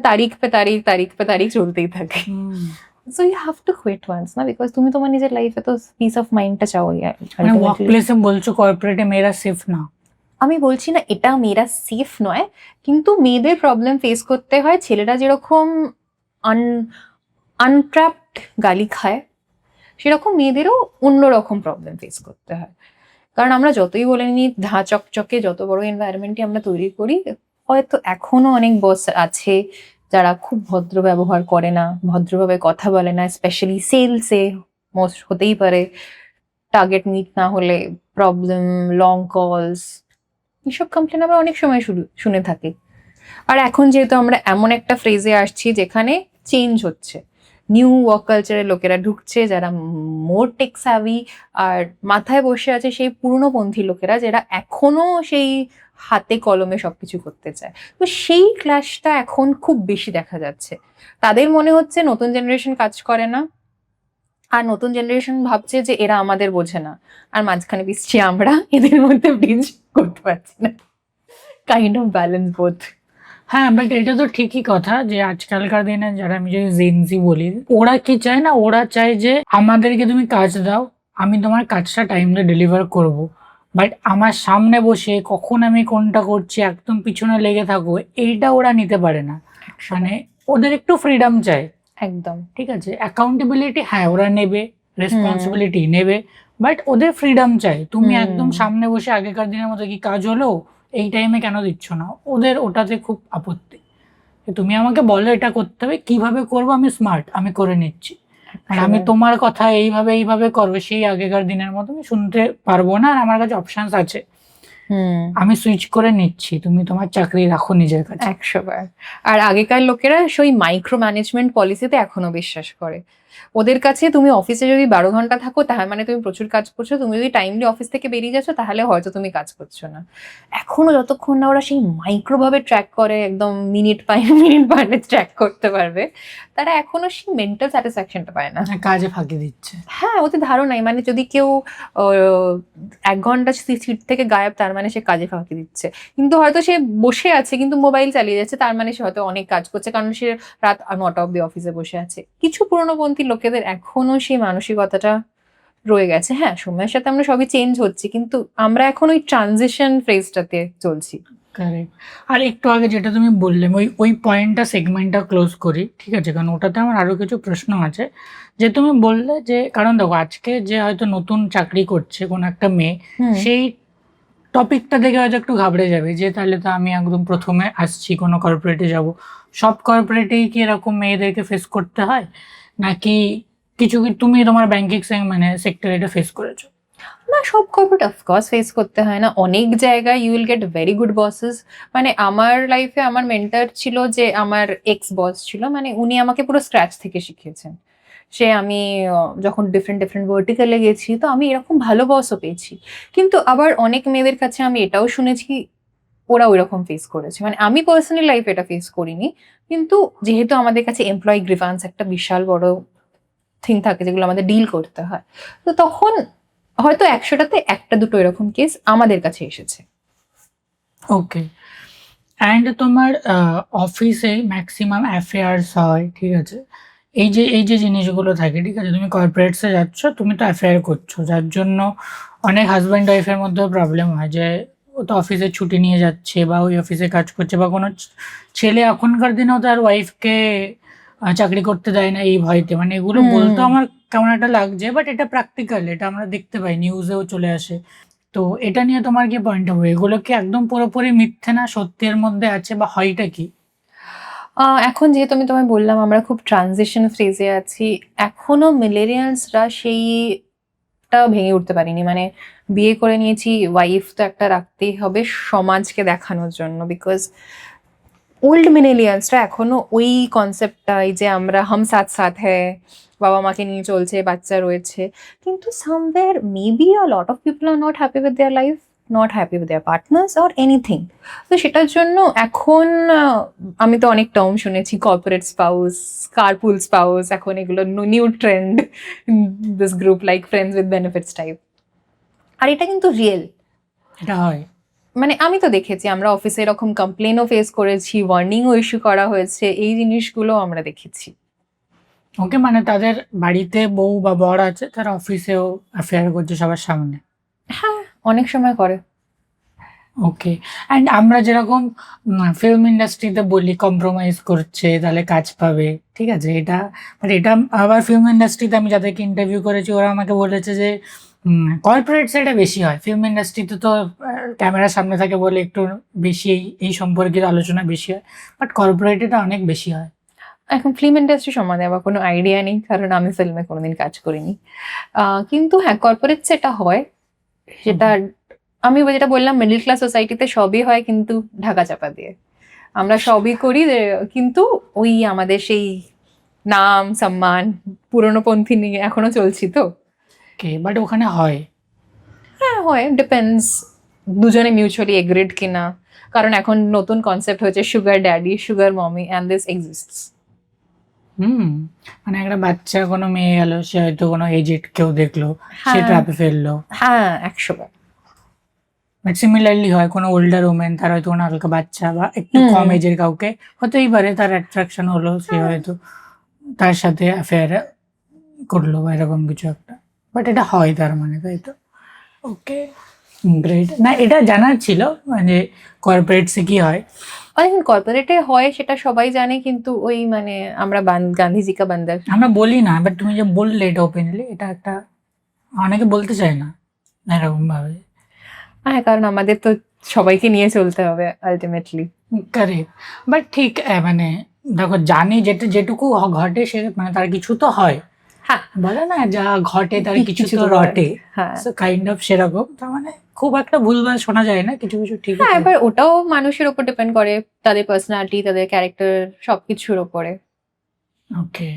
তারিখ পে তারিখ, তারিখ পে তারিখ চলতেই থাকে। So you have to quit once না, বিকজ তুমি তোমার নিজের লাইফে তো পিস অফ মাইন্ডটা চাও। মানে ওয়ার্ক প্লেসে বলছো কর্পোরেটে মেয়েরা সেফ না? আমি বলছি না এটা মেয়েরা সেফ নয়, কিন্তু মেয়েদের প্রবলেম ফেস করতে হয়। ছেলেরা যেরকম আনট্র্যাপড গালি খায়, সেরকম মেয়েদেরও অন্যরকম প্রবলেম ফেস করতে হয়। কারণ আমরা যতই বলে নিই ধা চকচকে যত বড় এনভায়রনমেন্টই আমরা তৈরি করি, হয়তো এখনো অনেক বস আছে যারা খুব ভদ্র ব্যবহার করে না, ভদ্রভাবে কথা বলে না, স্পেশালি সেলসে মোস্ট হতেই পারে। টার্গেট মিট না হলে প্রবলেম, লং কলস, এসব কমপ্লেন আমরা অনেক সময় শুনে থাকি। আর এখন যেহেতু আমরা এমন একটা ফ্রেজে আসছি যেখানে চেঞ্জ হচ্ছে, নিউ ওয়ার্ক কালচারের লোকেরা ঢুকছে, যারা মোর টেক স্যাভি, আর মাথায় বসে আছে সেই পুরনোপন্থী লোকেরা, যারা এখনো সেই হাতে কলমে সবকিছু করতে চায়। তো সেই ক্লাসটা এখন খুব বেশি দেখা যাচ্ছে। তাদের মনে হচ্ছে নতুন জেনারেশন কাজ করে না, আর নতুন জেনারেশন ভাবছে যে এরা আমাদের বোঝে না, আর মাঝখানে পিছছি আমরা, এদের মধ্যে ব্রিজ করতে পারছি না। Kind of balance both. হ্যাঁ বাট এটা তো ঠিকই কথা যে আজকালকার দিনে যারা, আমি যদি জেনজি বলি, ওরা কি চায় না, ওরা চায় যে আমাদেরকে তুমি কাজ দাও, আমি তোমার কাজটা টাইমে ডেলিভার করব, বাট আমার সামনে বসে কখন আমি কোনটা করছি একদম পিছনে লেগে থাকবো, এইটা ওরা নিতে পারে না। মানে ওদের একটু ফ্রিডম চাই। একদম ঠিক আছে, অ্যাকাউন্টেবিলিটি হ্যাঁ ওরা নেবে, রেসপন্সিবিলিটি নেবে, বাট ওদের ফ্রিডম চাই। তুমি একদম সামনে বসে আগেকার দিনের মতো কি কাজ হলো এই টাইমে কেন দিচ্ছ না, ওদের ওটাতে খুব আপত্তি। তুমি আমাকে বলো এটা করতে হবে, কিভাবে করবো, আমি স্মার্ট, আমি করে নিচ্ছি। আর আমি তোমার কথা এইভাবে এইভাবে করবো সেই আগেকার দিনের মতো আমি শুনতে পারবো না, আর আমার কাছে অপশনস আছে, আমি সুইচ করে নিচ্ছি, তুমি তোমার চাকরি রাখো নিজের কাছে। 100 বার। আর আগেকার লোকেরা সেই মাইক্রো ম্যানেজমেন্ট পলিসিতে এখনো বিশ্বাস করে। ওদের কাছে তুমি অফিসে যদি 12 ঘন্টা থাকো তার মানে তুমি প্রচুর কাজ করছো, তুমি যদি টাইমলি অফিস থেকে বেরিয়ে যাচ্ছ তাহলে হয়তো তুমি কাজ করছো না। এখনো যতক্ষণ না ওরা সেই মাইক্রো ভাবে ট্র্যাক করে, একদম মিনিট বাই মিনিট ট্র্যাক করতে পারবে, তারা এখনো সেই মেন্টাল স্যাটিসফ্যাকশনটা পায় না। কাজে ফাঁকি দিচ্ছে। হ্যাঁ, ওদের ধারণাই, মানে যদি কেউ 1 ঘন্টা সিট থেকে গায়েব, তার মানে সে কাজে ফাঁকি দিচ্ছে। কিন্তু হয়তো সে বসে আছে কিন্তু মোবাইল চালিয়ে যাচ্ছে, তার মানে সে হয়তো অনেক কাজ করছে, কারণ সে রাত 9টা অব্দি অফিসে বসে আছে। কিছু পুরনোপন্থী লোকেদের এখনো সেই মানসিকতাটা রয়ে গেছে। হ্যাঁ, সময়ের সাথে আমরা সবই চেঞ্জ হচ্ছি, কিন্তু আমরা এখন ওই ট্রানজিশন ফেজটাতে চলছি। কারেক্ট। আর একটু আগে যেটা তুমি বললে, ওই পয়েন্টটা সেগমেন্টটা ক্লোজ করি, ঠিক আছে, কারণ ওটাতে আমার আরো কিছু প্রশ্ন আছে। যে তুমি বললে যে, কারণ দেখো আজকে যে হয়তো নতুন চাকরি করছে কোন একটা মেয়ে, সেই টপিকটা দেখে হয়তো একটু ঘাবড়ে যাবে যে তাহলে তো আমি একদম প্রথমে আসছি, কোনো কর্পোরেটে যাব, সব কর্পোরেটেই কি এরকম মেয়েদেরকে ফেস করতে হয়, নাকি কিছু কি তুমি তোমার ব্যাংকিং মানে সেক্টরে এটা ফেস করেছো? না, সব কর্পোরেট অফকোর্স ফেস করতে হয় না। অনেক জায়গায় you will get very good bosses. মানে আমার লাইফে আমার মেন্টর ছিল, যে আমার এক্স বস ছিল, মানে উনি আমাকে পুরো স্ক্র্যাচ থেকে শিখিয়েছেন। সে আমি যখন ডিফারেন্ট ডিফারেন্ট ভার্টিকালে গেছি, তো আমি এরকম ভালো বসও পেয়েছি। কিন্তু আবার অনেক মেয়েদের কাছে আমি এটাও শুনেছি, ওরা ওইরকম ফেস করেছে। মানে আমি পার্সোনাল লাইফে এটা ফেস করিনি, কিন্তু যেহেতু আমাদের কাছে এমপ্লয়ি গ্রিভান্স একটা বিশাল বড় থিং থাকে যেগুলো আমাদের ডিল করতে হয়, তো তখন হয়তো 100টাতে 1-2 এরকম কেস আমাদের কাছে এসেছে। ওকে। অ্যান্ড তোমার অফিসে ম্যাক্সিমাম অ্যাফেয়ার্স হয়, ঠিক আছে, এই যে জিনিসগুলো থাকে, ঠিক আছে, তুমি কর্পোরেটসে যাচ্ছ, তুমি তো অ্যাফেয়ার করছো, যার জন্য অনেক হাজব্যান্ড ওয়াইফের মধ্যেও প্রবলেম হয় যে ও তো অফিসে ছুটি নিয়ে যাচ্ছে বা ওই অফিসে কাজ করছে, বা কোনো ছেলে এখনকার দিনেও তার ওয়াইফকে চাকরি করতে দেয় না এই ভয়তে। মানে এগুলো বলতে আমার কেমন একটা লাগছে, বাট এটা প্র্যাকটিক্যাল, এটা আমরা দেখতে পাই, নিউজেও চলে আসে। তো এটা নিয়ে তোমার কি পয়েন্ট অফ ভিউ? এগুলো কি একদম পুরোপুরি মিথ্যে না, সত্যের মধ্যে আছে, বা হয়টা কি? এখন যেহেতু আমি তোমায় বললাম আমরা খুব ট্রানজিশন ফেজে আছি, এখনো মিলেনিয়ালসরা সেইটা ভেঙে উঠতে পারিনি। মানে বিয়ে করে নিয়েছি, ওয়াইফ তো একটা রাখতেই হবে সমাজকে দেখানোর জন্য, বিকজ ওল্ড মিলেনিয়ালসরা এখনো ওই কনসেপ্টটাই যে আমরা হাম সাথ সাথ হ্যায়, বাবা মাকে নিয়ে চলছে, বাচ্চা রয়েছে, কিন্তু somewhere maybe a lot of people are not happy with their life, not happy with their partners or anything. তো সেটার জন্য এখন আমি তো অনেক টার্ম শুনেছি, কর্পোরেট স্পাউস, কারপুল স্পাউস, এখন এগুলো new trend, this group like friends with benefits type. আর এটা কিন্তু রিয়েল, এটা হয়। মানে আমি তো দেখেছি, আমরা অফিসে এরকম কমপ্লেনও ফেস করেছি, ওয়ার্নিংও ইস্যু করা হয়েছে, এই জিনিসগুলো আমরা দেখেছি। ওকে, মানে তাদের বাড়িতে বউ বা বর আছে, তারা অফিসেও অ্যাফেয়ার করছে সবার সামনে। হ্যাঁ, অনেক সময় করে। ওকে। অ্যান্ড আমরা যেরকম ফিল্ম ইন্ডাস্ট্রিতে বলি কম্প্রোমাইজ করছে তাহলে কাজ পাবে, ঠিক আছে, এটা, বাট এটা আবার ফিল্ম ইন্ডাস্ট্রিতে আমি যাদেরকে ইন্টারভিউ করেছি ওরা আমাকে বলেছে যে কর্পোরেটস এটা বেশি হয়, ফিল্ম ইন্ডাস্ট্রিতে তো ক্যামেরার সামনে থাকে বলে একটু বেশি এই সম্পর্কিত আলোচনা বেশি হয়, বাট কর্পোরেট এটা অনেক বেশি হয়। এখন ফিল্ম ইন্ডাস্ট্রি সম্বন্ধে আমার কোনো আইডিয়া নেই, কারণ আমি ফিল্মে কোনোদিন কাজ করিনি। কিন্তু হ্যাঁ, কর্পোরেট সেটা হয়, সেটা আমি যেটা বললাম, মিডল ক্লাস সোসাইটিতে সবই হয়, কিন্তু ঢাকা চাপা দিয়ে আমরা সবই করি, কিন্তু ওই আমাদের সেই নাম সম্মান পুরনো পন্থী নিয়ে এখনো চলছি তো। ওকে, বাট ওখানে হয়। হ্যাঁ হয়, ডিপেন্ডস দুজনে মিউচুয়ালি এগ্রিড কিনা, কারণ এখন নতুন কনসেপ্ট হয়েছে sugar daddy, sugar mommy, and this exists. মানে একটা বাচ্চা কোনো মেয়ে গেল, সে হয়তো কোনো এজেড কেউ দেখলো, সে ট্র্যাপে ফেললো। হ্যাঁ, 100বার। বাট সিমিলারলি হয় কোনো ওল্ডার ওমেন, তার হয়তো কোনো হালকা বাচ্চা বা একটু কম এজের কাউকে হতেই পারে, তার অ্যাট্রাকশন হলো, সে হয়তো তার সাথে অ্যাফেয়ার করলো বা এরকম কিছু একটা, বাট এটা হয় তার মানে, তাই তো? ওকে, গ্রেট। না, এটা জানার ছিল মানে কর্পোরেটসে কি হয়। এখন কর্পোরেটে হয় সেটা সবাই জানে, কিন্তু ওই মানে আমরা গান্ধীজি কা বান্দার। আমরা বলি না, বাট তুমি যে বললে এটা ওপেনলি, এটা একটা অনেকে বলতে চায় না এরকম ভাবে। হ্যাঁ, কারণ আমাদের তো সবাইকে নিয়ে চলতে হবে আলটিমেটলি। কারেক্ট, বাট ঠিক মানে দেখো, জানি যেটুকু ঘটে সে মানে তার কিছু তো হয়। হ্যাঁ, বলে না, যা ঘটে তার কিছু কিছু তো তো রটে। হ্যাঁ। সো কাইন্ড অফ সেরকম, তার মানে খুব একটা ভুলভাল শোনা যায় না, কিছু কিছু ঠিক হ্যাঁ, আছে। এবার ওটাও মানুষের উপর ডিপেন্ড করে, তাদের পার্সোনালিটি, তাদের ক্যারেক্টার, সবকিছুর উপরে। ওকে,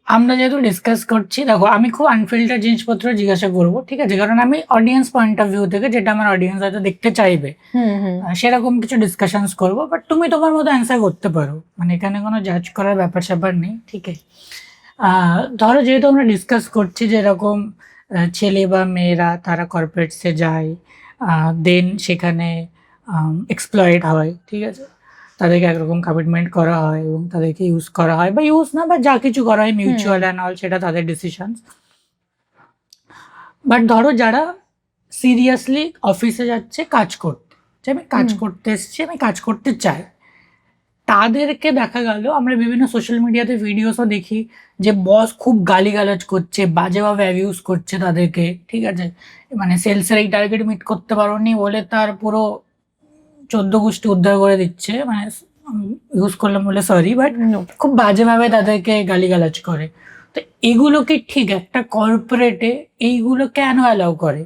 আমরা যেহেতু ডিসকাস করছি, দেখো আমি খুব আনফিল্টার জিনিসপত্র জিজ্ঞাসা করবো, ঠিক আছে, কারণ আমি অডিয়েন্স পয়েন্ট অফ ভিউ থেকে, যেটা আমার অডিয়েন্স হয়তো দেখতে চাইবে, সেরকম কিছু ডিসকাশনস করবো, বাট তুমি তোমার মতো অ্যান্সার করতে পারো, মানে এখানে কোনো জাজ করার ব্যাপার স্যাপার নেই, ঠিক আছে। ধরো যেহেতু আমরা ডিসকাস করছি যে এরকম ছেলে বা মেয়েরা তারা কর্পোরেটসে যায়, দেন সেখানে এক্সপ্লয়েড হয়, ঠিক আছে, তাদেরকে একরকম কমিটমেন্ট করা হয় এবং তাদেরকে ইউজ করা হয়, বা ইউজ না, বা যা কিছু করা হয় মিউচুয়াল অ্যান্ড অল, সেটা তাদের ডিসিশন। বাট ধরো যারা সিরিয়াসলি অফিসে যাচ্ছে কাজ করতে, যে আমি কাজ করতে এসেছি, আমি কাজ করতে চাই, তাদেরকে দেখা গেল, আমরা বিভিন্ন সোশ্যাল মিডিয়াতে ভিডিওসও দেখি যে বস খুব গালিগালাজ করছে, বাজেভাবে অ্যাবিউজ করছে তাদেরকে, ঠিক আছে, মানে সেলসের এই টার্গেট মিট করতে পারোনি বলে তার পুরো 14 গোষ্ঠী উদ্ধার করে দিচ্ছে, মানে ইউজ করলাম বলে সরি, বাট খুব বাজেভাবে তাদেরকে গালিগালাজ করে। তো এগুলো কি ঠিক একটা কর্পোরেটে এইগুলো কেন অ্যালাউ করে?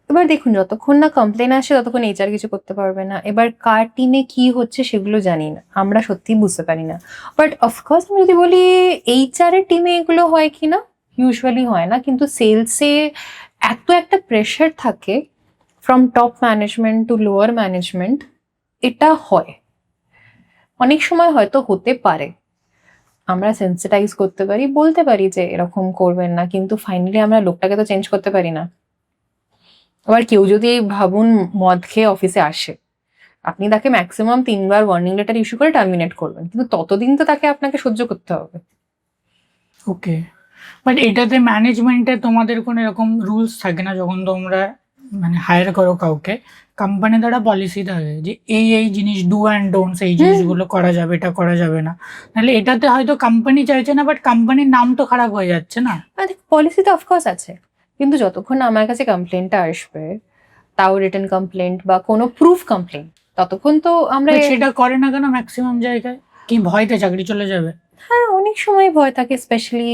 এবার দেখুন, যতক্ষণ না কমপ্লেন আসে ততক্ষণ এইচআর কিছু করতে পারবে না। এবার কার টিমে কি হচ্ছে সেগুলো জানি না, আমরা সত্যিই বুঝতে পারি না। বাট অফকোর্স আমি যদি বলি এইচআর এর টিমে এগুলো হয় কি না, ইউজুয়ালি হয় না, কিন্তু সেলসে এত একটা প্রেশার থাকে from top management to lower management এটা হয়, অনেক সময় হয়তো হতে পারে। আমরা সেন্সিটাইজ করতে পারি, বলতে পারি যে এরকম করবেন না, কিন্তু ফাইনালি আমরা লোকটাকে তো চেঞ্জ করতে পারি না। আবার কেউ যদি ভাবুন মদ খেয়ে অফিসে আসে, আপনি তাকে ম্যাক্সিমাম 3বার ওয়ার্নিং লেটার ইস্যু করে টার্মিনেট করবেন, কিন্তু ততদিন তো তাকে আপনাকে সহ্য করতে হবে। ওকে, বাট এটাতে ম্যানেজমেন্টে তোমাদের কোনো এরকম রুলস থাকে না? যখন তোমরা মানে হায়ার করো কাউকে, কোম্পানি দ্বারা পলিসি থাকে যে এই জিনিস ডু অ্যান্ড ডোন্টস, এই জিনিসগুলো করা যাবে, এটা করা যাবে না। নাহলে এটাতে হয়তো কোম্পানি চাইছে না, বাট কোম্পানির নাম তো খারাপ হয়ে যাচ্ছে না। পলিসি তো অফকোর্স আছে, কিন্তু যতক্ষণ না আমার কাছে কমপ্লেনটা আসবে, তাও রিটেন কমপ্লেন্ট বা কোনো প্রুফ কমপ্লেন্ট, ততক্ষণ তো আমরা But সেটা করে না কেন ম্যাক্সিমাম জায়গায়? কি ভয়তে চাকরি চলে যাবে? হ্যাঁ, অনেক সময় ভয় থাকে, স্পেশালি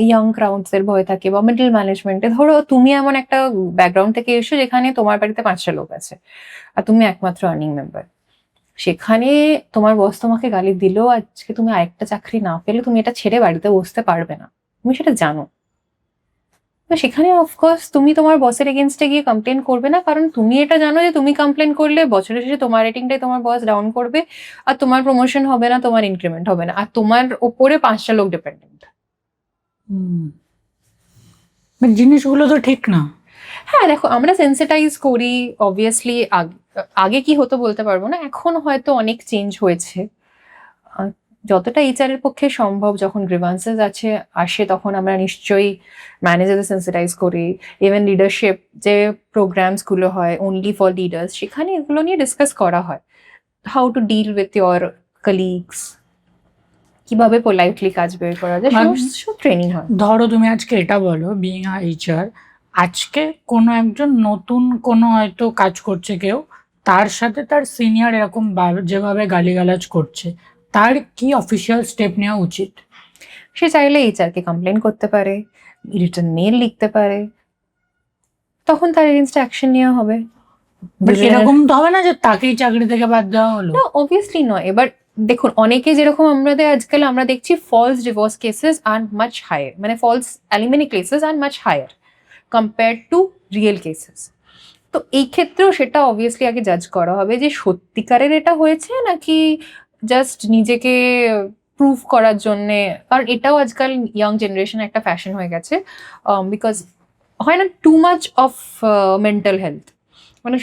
ইয়াং ক্রাউডস এর ভয় থাকে বা মিডল ম্যানেজমেন্টে। ধরো তুমি এমন একটা ব্যাকগ্রাউন্ড থেকে এসো যেখানে তোমার বাড়িতে 5টা লোক আছে আর তুমি একমাত্র আর্নিং মেম্বার, সেখানে তোমার বস তোমাকে গালি দিলেও আজকে তুমি আরেকটা চাকরি না পেলে তুমি এটা ছেড়ে বাড়িতে বসতে পারবে না, তুমি সেটা জানো। তো সেখানে অফকোর্স তুমি তোমার বসের এগেনস্টে গিয়ে কমপ্লেন করবে না, কারণ তুমি এটা জানো যে তুমি কমপ্লেন করলে বছরের শেষে তোমার রেটিংটাই তোমার বস ডাউন করবে, আর তোমার প্রমোশন হবে না, তোমার ইনক্রিমেন্ট হবে না, আর তোমার ওপরে 5টা লোক ডিপেন্ডেন্ট। জিনিসগুলো তো ঠিক না। হ্যাঁ দেখো, আমরা সেন্সিটাইজ করি অবভিয়াসলি। আগে কি হতো বলতে পারবো না, এখন হয়তো অনেক চেঞ্জ হয়েছে। যতটা এইচআর এর পক্ষে সম্ভব, যখন গ্রিভান্সেস আসে তখন আমরা নিশ্চয়ই ম্যানেজারদের সেন্সিটাইজ করি। ইভেন লিডারশিপ যে প্রোগ্রামসগুলো হয় অনলি ফর লিডার্স, সেখানে এগুলো নিয়ে ডিসকাস করা হয়। How to deal with your colleagues, কিভাবে পোলাইটলি কাজ বের করা যায়, সব ট্রেনিং হয়। ধরো তুমি আজকে এটা বলো, বিইং আ এইচআর, আজকে কোনো একজন নতুন কোনো হয়তো কাজ করছে কেউ, তার সাথে তার সিনিয়র এরকম যেভাবে গালিগালাজ করছে, তার কি অফিসিয়াল স্টেপ নেওয়া উচিত? সে চাইলে এইচআরকে কমপ্লেন করতে পারে, রিটার্ন মেল লিখতে পারে, তখন তার এগেনস্টে অ্যাকশন নেওয়া হবে। But এরকম তো হবে না যে তাকেই চাকরি থেকে বাদ দেওয়া হলো। না, অবভিয়াসলি নয়। এবার দেখুন, অনেকে যেরকম আজকাল আমরা দেখছি false divorce cases are much higher, মানে false alimony cases are much higher compare to real cases. তো এই ক্ষেত্রেও সেটা অবভিয়াসলি আগে জাজ করা হবে যে সত্যিকারের এটা হয়েছে নাকি জাস্ট নিজেকে প্রুভ করার জন্যে। কারণ এটাও আজকাল ইয়াং জেনারেশন একটা ফ্যাশন হয়ে গেছে, বিকজ হয় না too much of mental health, মানে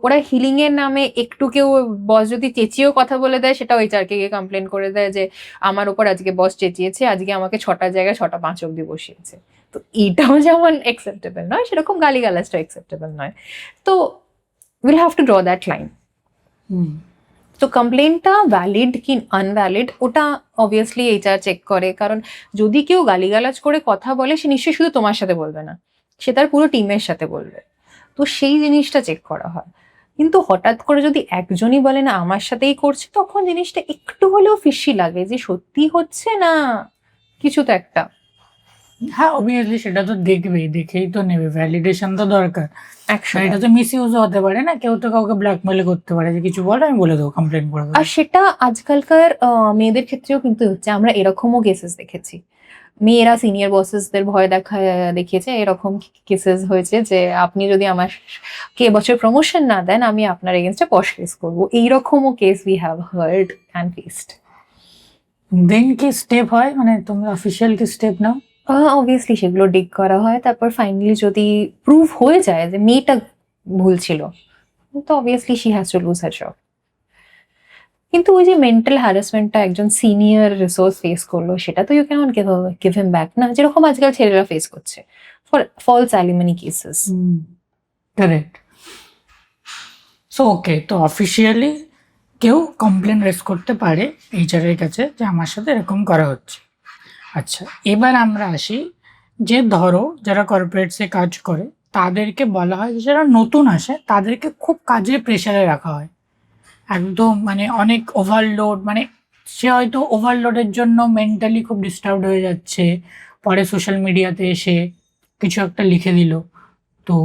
ওরা হিলিং এর নামে একটু কেউ বস যদি চেঁচিয়েও কথা বলে দেয়, সেটা এইচআরকে গিয়ে কমপ্লেন করে দেয় যে আমার ওপর আজকে বস চেঁচিয়েছে, আজকে আমাকে 6টার জায়গায় 6টা 5 অব্দি বসিয়েছে। তো এটাও যেমন অ্যাকসেপ্টেবল নয়, সেরকম গালিগালাজটা অ্যাকসেপ্টেবল নয়। তো will have to draw that line. তো কমপ্লেনটা ভ্যালিড কি আনভ্যালিড ওটা অবভিয়াসলি এইচআর চেক করে, কারণ যদি কেউ গালিগালাজ করে কথা বলে, সে নিশ্চয়ই শুধু তোমার সাথে বলবে না, সে তার পুরো টিমের সাথে বলবে। তো সেই জিনিসটা চেক করা হয়। কিন্তু হঠাৎ করে যদি একজনই বলে না আমার সাথেই করছে, তখন জিনিসটা একটু হলেও ফিশি লাগে যে সত্যি হচ্ছে না কিছু তো একটা। হ্যাঁ, অবভিয়াসলি সেটা তো দেখবেই, দেখেই তো নেবে, ভ্যালিডেশন তো দরকার। এটা তো মিস ইউজও হতে পারে না, কেউ তো কাউকে ব্ল্যাকমেল করতে পারে যে কিছু বলো আমি বলে দেবো, কমপ্লেন করে দেবো। আর সেটা আজকালকার মেয়েদের ক্ষেত্রেও কিন্তু হচ্ছে, আমরা এরকমও কেসেস দেখেছি। মেয়েরা সিনিয়র বসেসদের ভয় দেখিয়েছে, এরকম কেসেস হয়েছে যে আপনি যদি আমাকে এবছর প্রমোশন না দেন, আমি আপনার এগেনস্টে পশ কেস করবো। এইরকমও case we have heard and faced. Then কি স্টেপ হয়, মানে তোমরা অফিসিয়াল কি স্টেপ নাও? অবভিয়াসলি সেগুলো ডিগ করা হয়, তারপর ফাইনালি যদি প্রুভ হয়ে যায় যে মেয়েটা ভুল ছিল, তো obviously she has to lose her job. কিন্তু ওই যে মেন্টাল হ্যারাসমেন্টটা একজন সিনিয়র রিসোর্স ফেস করলো, সেটা তো you can't give him back না, যেরকম আজকাল ছেলেরা ফেস করছে for false alimony cases. Correct. So okay, তো অফিসিয়ালি কেউ কমপ্লেন রেজ করতে পারে এইচআর এর কাছে যে আমার সাথে এরকম করা হচ্ছে। আচ্ছা, এবার আমরা আসি যে ধরো যারা কর্পোরেটসে কাজ করে, তাদেরকে বলা হয় যে যারা নতুন আসে তাদেরকে খুব কাজের প্রেশারে রাখা হয়, একদম মানে অনেক ওভারলোড, মানে সে হয়তো ওভারলোডের জন্য মেন্টালি খুব ডিস্টার্বড হয়ে যাচ্ছে, পরে সোশ্যাল মিডিয়াতে এসে কিছু একটা লিখে দিল। তো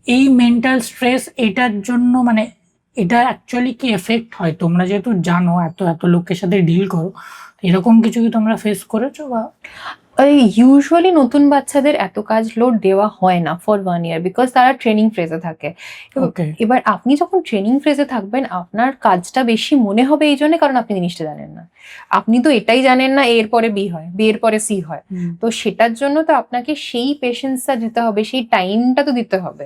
এই মেন্টাল স্ট্রেস, এটার জন্য মানে এটা অ্যাকচুয়ালি কি এফেক্ট হয়? তোমরা যেহেতু জানো, এত এত লোকের সাথে ডিল করো, এরকম কিছু কি তোমরা ফেস করেছো? বা ইউজুয়ালি নতুন বাচ্চাদের এত কাজ লোড দেওয়া হয় না ফর 1 year, বিকজ তারা ট্রেনিং ফেজে থাকে। ওকে, এবার আপনি যখন ট্রেনিং ফেজে থাকবেন আপনার কাজটা বেশি মনে হবে এই জন্য কারণ আপনি জিনিসটা জানেন না। আপনি তো এটাই জানেন না এর পরে বি হয়, বি এর পরে সি হয়। তো সেটার জন্য তো আপনাকে সেই পেশেন্সটা দিতে হবে, সেই টাইমটা তো দিতে হবে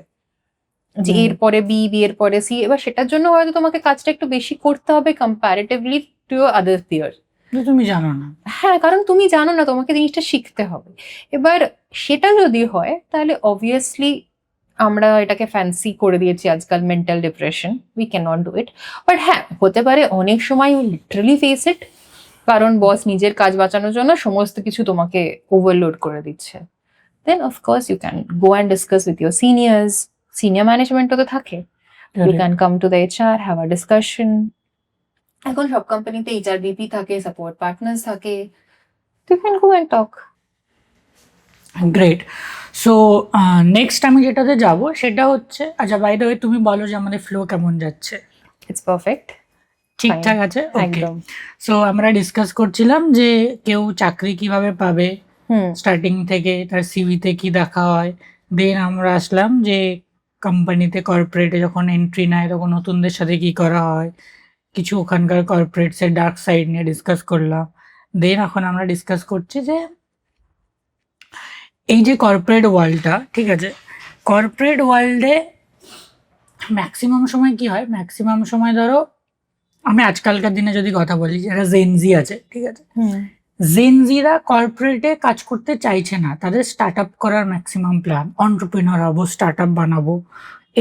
যে এর পরে বি, বি এর পরে সি। এবার সেটার জন্য হয়তো তোমাকে কাজটা একটু বেশি করতে হবে comparatively to your other peer. তুমি জানো না। হ্যাঁ, কারণ তুমি জানো না, তোমাকে জিনিসটা শিখতে হবে। এবার সেটা যদি হয় তাহলে অবভিয়াসলি আমরা এটাকে ফ্যান্সি করে দিয়েছি আজকাল, mental depression, we can not do it. But হ্যাঁ, হতে পারে অনেক সময় উই লিটারালি ফেস ইট, কারণ বস নিজের কাজ বাঁচানোর জন্য সমস্ত কিছু তোমাকে ওভারলোড করে দিচ্ছে। Then of course you can go and discuss with your seniors, senior ম্যানেজমেন্টও তো থাকে। You can come to the HR, have a discussion. এখন সব কোম্পানিতে HRBP থাকে, সাপোর্ট পার্টনার্স থাকে, you can go and talk. Great. So next আমি যেটাতে যাব সেটা হচ্ছে, আচ্ছা বাই দ্য ওয়ে তুমি বলো যে আমাদের ফ্লো কেমন যাচ্ছে? ইটস পারফেক্ট, ঠিকঠাক আছে? ওকে। একদম। সো আমরা ডিসকাস করছিলাম যে কেউ চাকরি কিভাবে পাবে, স্টার্টিং থেকে তার সিভিতে কি দেখা হয়। দেন আমরা আসলাম যে কোম্পানিতে কর্পোরেটে যখন এন্ট্রি নেয় তখন নতুনদের সাথে কি করা হয়, কিছু ওখানকার কর্পোরেটসের ডার্ক সাইড নিয়ে ডিসকাস করলাম। দেন এখন আমরা ডিসকাস করছি যে এই যে কর্পোরেট ওয়ার্ল্ডটা, ঠিক আছে, কর্পোরেট ওয়ার্ল্ডে ম্যাক্সিমাম সময় কি হয়, ম্যাক্সিমাম সময় ধরো আমি আজকালকার দিনে যদি কথা বলি, যারা জেনজি আছে, ঠিক আছে, জেনজিরা কর্পোরেটে কাজ করতে চাইছে না, তাদের স্টার্ট আপ করার ম্যাক্সিমাম প্ল্যান, অন্টারপ্রেনার হবো, স্টার্ট আপ বানাবো।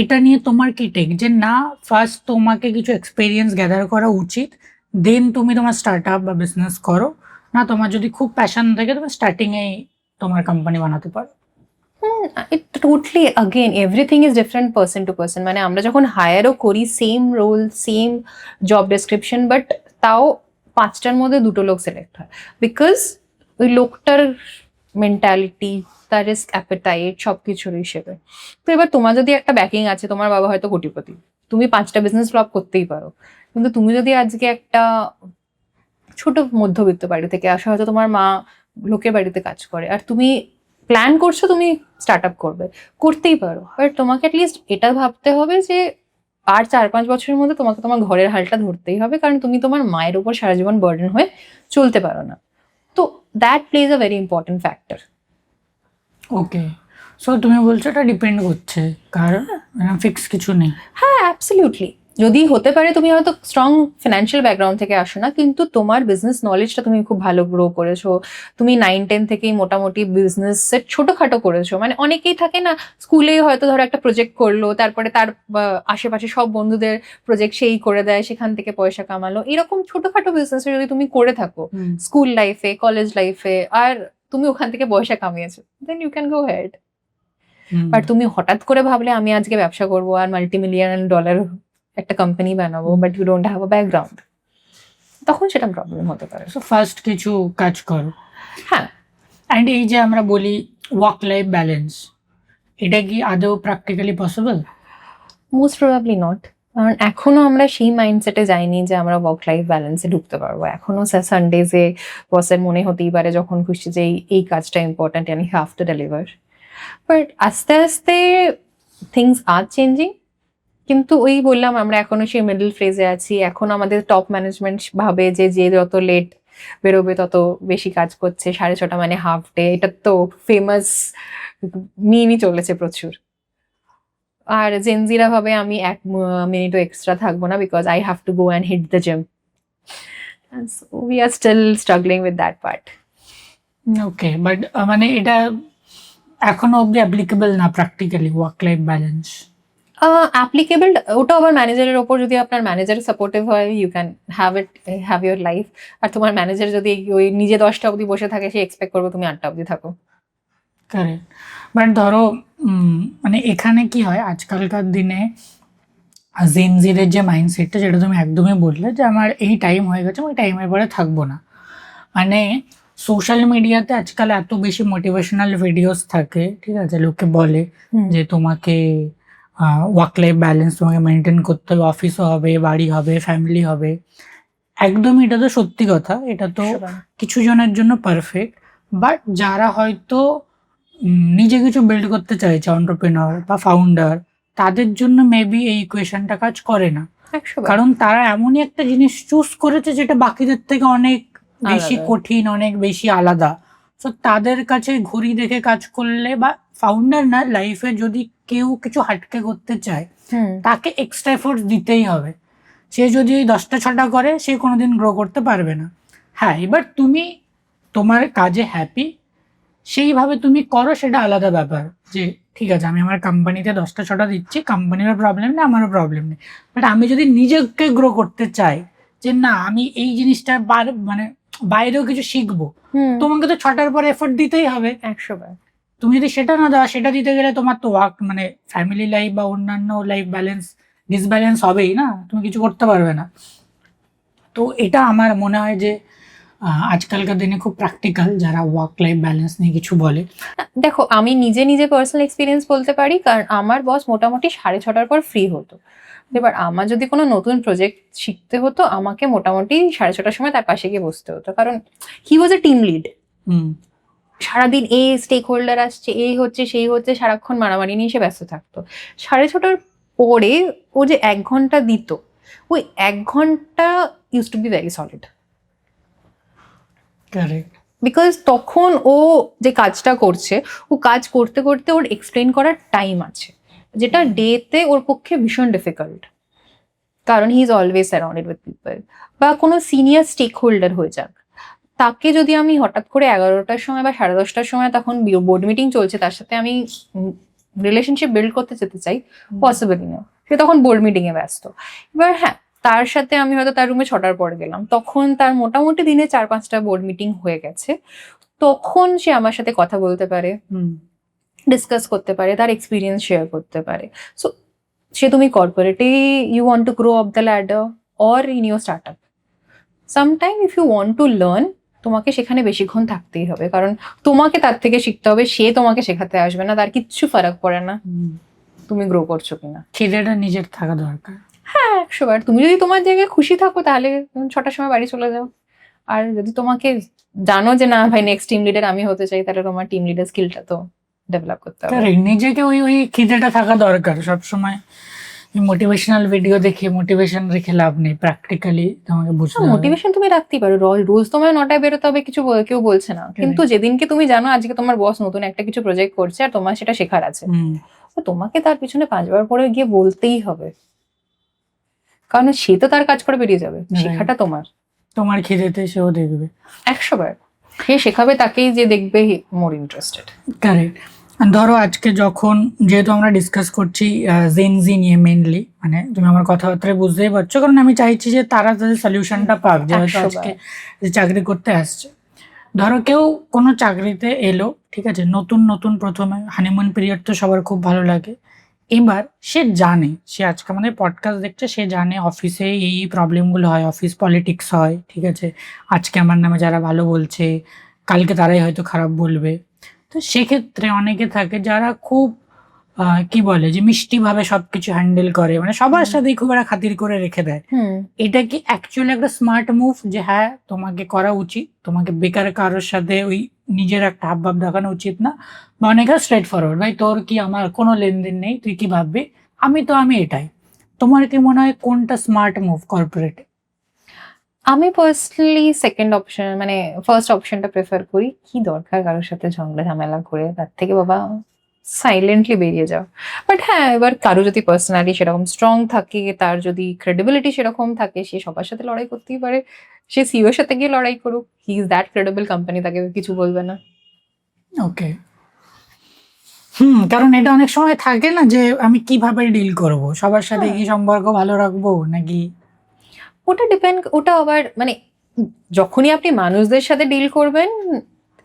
এটা নিয়ে তোমার কি টেক, যে না ফার্স্ট তোমাকে কিছু এক্সপিরিয়েন্স গ্যাদার করা উচিত, দেন তুমি তোমার স্টার্ট আপ বা বিজনেস করো, না তোমার যদি খুব প্যাশন থাকে তুমি স্টার্টিংয়েই তোমার কোম্পানি বানাতে পারো? It totally, again everything is different person to person. মানে আমরা যখন হায়ারও করি same role, same job description, but তাও 5টার মধ্যে 2টো লোক সিলেক্ট হয়, বিকজ ওই লোকটার মেন্টালিটি, তার রিস্ক অ্যাপেটাইট সব কিছুর হিসেবে। তো এবার তোমার যদি একটা ব্যাকিং আছে, তোমার বাবা হয়তো কোটিপতি, তুমি 5টা বিজনেস ফ্লপ করতেই পারো, কিন্তু তুমি যদি আজকে একটা ছোট মধ্যবিত্ত বাড়ি থেকে আসা, হয়তো তোমার মা লোকের বাড়িতে কাজ করে, আর তুমি প্ল্যান করছো তুমি স্টার্ট আপ করবে, করতেই পারো, বাট তোমাকে অ্যাটলিস্ট এটা ভাবতে হবে যে আর 4-5 বছরের মধ্যে তোমাকে তোমার ঘরের হালটা ধরতেই হবে, কারণ তুমি তোমার মায়ের উপর সারা জীবন বার্ডেন হয়ে চলতে পারো না। তো that plays a very important factor. Okay, so তুমি বলছো এটা ডিপেন্ড করছে, কারণ ফিক্স কিছু নেই। হ্যাঁ, অ্যাবসলিউটলি। যদি হতে পারে তুমি হয়তো স্ট্রং ফিনান্সিয়াল ব্যাকগ্রাউন্ড থেকে আসো না, কিন্তু তোমার বিজনেস নলেজটা তুমি খুব ভালো গ্রো করেছো, তুমি 9-10 থেকেই মোটামুটি বিজনেসের ছোটখাটো করেছো। মানে অনেকেই থাকে না, স্কুলে হয়তো ধরো একটা প্রজেক্ট করলো, তারপরে তার আশেপাশে সব বন্ধুদের প্রজেক্ট সেই করে দেয়, সেখান থেকে পয়সা কামালো। এরকম ছোটখাটো বিজনেস যদি তুমি করে থাকো স্কুল লাইফে, কলেজ লাইফে, আর তুমি ওখান থেকে পয়সা কামিয়েছো, then you can go ahead. But তুমি হঠাৎ করে ভাবলে আমি আজকে ব্যবসা করবো আর $multi-million একটা কোম্পানি বানাবো, but you don't have a background, তখন সেটা প্রবলেম হতে পারে। সো ফার্স্ট কিছু কাজ করো। হ্যাঁ, অ্যান্ড এই যে আমরা বলি ওয়ার্ক লাইফ ব্যালেন্স, এটা কি আদৌ practically possible? Most probably not, কারণ এখনো আমরা সেই মাইন্ডসেটে যাইনি যে আমরা ওয়ার্ক লাইফ ব্যালেন্সে ঢুকতে পারবো। এখনো সানডেজে বসের মনে হতেই পারে যখন খুশি যে এই কাজটা important and you have to deliver. But আস্তে আস্তে থিংস আর চেঞ্জিং, কিন্তু ওই বললাম আমরা এখনো সেই মিডল ফ্রেজে আছি। এখন আমাদের টপ ম্যানেজমেন্ট ভাবে যে যত লেট বেরোবে তত বেশি কাজ করছে, 6:30 মানে হাফ ডে, এটা তো ফেমাস মিমই চলেছে প্রচুর। আর জেনজিরা ভাবে আমি 1 মিনিটও এক্সট্রা থাকবো না, because I have to go and hit the gym. We are still struggling with that part. Okay, but মানে এটা এখনো অব্দি অ্যাপ্লিকেবল না practically work life balance? Applicable, ওটা আবার ম্যানেজারের ওপর। যদি আপনার ম্যানেজার সাপোর্টিভ হয়, you can have your life. আর তোমার ম্যানেজার যদি ওই নিজে 10টা অবধি বসে থাকে, সে এক্সপেক্ট করবে তুমি 8টা অবধি থাকো। কারেক্ট, বাট ধরো মানে এখানে কি হয় আজকালকার দিনে জেনজিদের যে মাইন্ডসেটটা, যেটা তুমি একদমই বললে যে আমার এই টাইম হয়ে গেছে, আমি টাইমের পরে থাকবো না। মানে সোশ্যাল মিডিয়াতে আজকাল এত বেশি মোটিভেশনাল ভিডিওস থাকে, ঠিক আছে, লোকে বলে যে তোমাকে ওয়ার্ক লাইফ ব্যালেন্স তোমাকে মেনটেন করতে হবে, অফিসও হবে, বাড়ি হবে, ফ্যামিলি হবে। একদমই এটা তো সত্যি কথা, এটা তো কিছু জনের জন্য পারফেক্ট, বাট যারা হয়তো নিজে কিছু বিল্ড করতে চাইছে, এন্টারপ্রেনার বা ফাউন্ডার, তাদের জন্য মেবি এই ইকুয়েশনটা কাজ করে না। 100 কারণ তারা এমনই একটা জিনিস চুজ করেছে যেটা বাকিদের থেকে অনেক বেশি আলাদা। কঠিন, অনেক বেশি আলাদা। তো তাদের কাছে ঘড়ি দেখে কাজ করলে, বা ফাউন্ডার না, লাইফে যদি কেউ কিছু হাটকে করতে চায় তাকে এক্সট্রা এফোর্টস দিতেই হবে। সে যদি ওই 10টা 6টা করে, সে কোনোদিন গ্রো করতে পারবে না। হ্যাঁ, এবার তুমি তোমার কাজে হ্যাপি, সেইভাবে তুমি করো, সেটা আলাদা ব্যাপার। যে ঠিক আছে, আমি আমার কোম্পানিতে 10টা 6টা দিচ্ছি, কোম্পানিরও প্রবলেম নেই, আমারও প্রবলেম নেই। বাট আমি যদি নিজেকে গ্রো করতে চাই, যে না আমি এই জিনিসটা মানে বাইরেও কিছু শিখবো, তোমাকে তো 6টার পর এফোর্ট দিতেই হবে। 100 তুমি যদি সেটা না দাও, সেটা দিতে গেলে তোমার তো ওয়ার্ক মানে ফ্যামিলি লাইফ বা অন্যান্য লাইফ ব্যালেন্স ডিসব্যালেন্স হবেই না, তুমি কিছু করতে পারবে না। তো এটা আমার মনে হয় যে আজকালকার দিনে খুব প্র্যাকটিক্যাল যারা ওয়ার্ক লাইফ ব্যালেন্স নিয়ে কিছু বলে। দেখো, আমি নিজে পার্সোনাল এক্সপিরিয়েন্স বলতে পারি, কারণ আমার বস মোটামুটি 6:30টার পর ফ্রি হতো। এবার আমার যদি কোনো নতুন প্রজেক্ট শিখতে হতো, আমাকে মোটামুটি 6:30টার সময় তার পাশে গিয়ে বসতে হতো, কারণ হি ওয়াজ এ টিম লিড। সারাদিন এই স্টেক হোল্ডার আসছে, এই হচ্ছে সেই হচ্ছে, সারাক্ষণ মারামারি নিয়ে সে ব্যস্ত থাকতো। 6:30টার পরে ও যে 1 ঘন্টা দিত, ওই 1 ঘন্টা use to be very solid. Correct. Because তখন ও যে কাজটা করছে, ও কাজ করতে করতে ওর এক্সপ্লেন করার টাইম আছে, যেটা ডেতে ওর পক্ষে ভীষণ ডিফিকাল্ট, কারণ he is always surrounded with people. বা কোনো সিনিয়র স্টেক হোল্ডার হয়ে যাক, তাকে যদি আমি হঠাৎ করে 11টার সময় বা 10:30টার সময়, তখন বোর্ড মিটিং চলছে, তার সাথে আমি রিলেশনশিপ বিল্ড করতে যেতে চাই, পসিবলই না, সে তখন বোর্ড মিটিং এ ব্যস্ত। এবার হ্যাঁ, তার সাথে আমি হয়তো তার রুমে 6টার পরে গেলাম, তখন তার মোটামুটি দিনে 4-5টা বোর্ড মিটিং হয়ে গেছে, তখন সে আমার সাথে কথা বলতে পারে, ডিসকাস করতে পারে, তার এক্সপিরিয়েন্স শেয়ার করতে পারে। সো সে তুমি কর্পোরেটে you want to grow up the ladder or in your startup, sometime if you want to learn, তোমাকে সেখানে বেশিক্ষণ থাকতেই হবে, কারণ তোমাকে তার থেকে শিখতে হবে, সে তোমাকে শেখাতে আসবে না, তার কিচ্ছু ফারাক পড়ে না তুমি গ্রো করছো কিনা। খিদেটা নিজের থাকা দরকার। হ্যাঁ, 100বার। তুমি যদি তোমার জায়গায় খুশি থাকো, তাহলে তুমি 6টার সময় বাড়ি চলে যাও। আর যদি তোমাকে জানো যে না ভাই, নেক্সট টিম লিডার আমি হতে চাই, তাহলে তোমার টিম লিডার স্কিলটা তো ডেভেলপ করতে হবে। কারেক্ট, নিজেকে ওই ওই খিদেটা থাকা দরকার সবসময়। মোটিভেশনাল ভিডিও দেখে মোটিভেশন রেখে লাভ নেই, প্র্যাকটিক্যালি তোমাকে বুঝতে হবে। মোটিভেশন তুমি রাখতেই পারো, রোজ তোমার 9টায় বেরোতে হবে, কিছু কেউ বলছে না, কিন্তু যেদিনকে তুমি জানো আজকে তোমার বস নতুন একটা কিছু প্রজেক্ট করছে আর তোমার সেটা শেখার আছে, তো তোমাকে তার পিছনে 5বার করে গিয়ে বলতেই হবে, কারণ সে তো তার কাজ করে বেরিয়ে যাবে, শেখাটা তোমার। তোমার খিদেতে সেও দেখবে। 100বার সে শেখাবে তাকেই যে দেখবে মোর ইন্টারেস্টেড। কারেক্ট। ধরো আজকে যখন, যেহেতু আমরা ডিসকাস করছি জেনজি নিয়ে মেনলি, মানে তুমি আমার কথাবার্তায় বুঝতেই পারছো, কারণ আমি চাইছি যে তারা তাদের সলিউশনটা পাক, যেহেতু আজকে চাকরি করতে আসছে। ধরো কেউ কোনো চাকরিতে এলো, ঠিক আছে, নতুন নতুন, প্রথমে হানিমুন পিরিয়ড তো সবার খুব ভালো লাগে। এবার সে জানে, সে আজকে আমাদের পডকাস্ট দেখছে, সে জানে অফিসে এই প্রবলেমগুলো হয়, অফিস পলিটিক্স হয়, ঠিক আছে, আজকে আমার নামে যারা ভালো বলছে, কালকে তারাই হয়তো খারাপ বলবে। তো সেক্ষেত্রে অনেকে থাকে যারা খুব কি বলে, যে মিষ্টিভাবে সবকিছু হ্যান্ডেল করে, মানে সবার সাথেই খুব একটা খাতির করে রেখে দেয়। এটা কি অ্যাকচুয়ালি একটা স্মার্ট মুভ, যে হ্যাঁ তোমাকে করা উচিত, তোমাকে বেকার কারোর সাথে ওই নিজের একটা হাবভাব দেখানো উচিত না? বা অনেকে স্ট্রেট ফরওয়ার্ড, ভাই তোর কি আমার কোনো লেনদেন নেই, তুই কি ভাববি, আমি এটাই। তোমার কি মনে হয় কোনটা স্মার্ট মুভ কর্পোরেটে? আমি পার্সোনালি সেকেন্ড অপশন, মানে ফার্স্ট অপশনটা প্রেফার করি। কি দরকার কারোর সাথে ঝামেলা করে, তার থেকে বাবা সাইলেন্টলি বেরিয়ে যাও। বাট হ্যাঁ, এবার কারো যদি পার্সোনালি সেরকম স্ট্রং থাকে, তার যদি ক্রেডিবিলিটি সেরকম থাকে, সে সবার সাথে লড়াই করতেই পারে, সে সিইওর সাথে গিয়ে লড়াই করুক, he is that credible, company তাকে কিছু বলবে না। ওকে। কারণ এটা অনেক সময় থাকে না, যে আমি কিভাবে ডিল করব, সবার সাথে কি সম্পর্ক ভালো রাখবো নাকি। ওটা ডিপেন্ড, ওটা আবার মানে যখনই আপনি মানুষদের সাথে ডিল করবেন,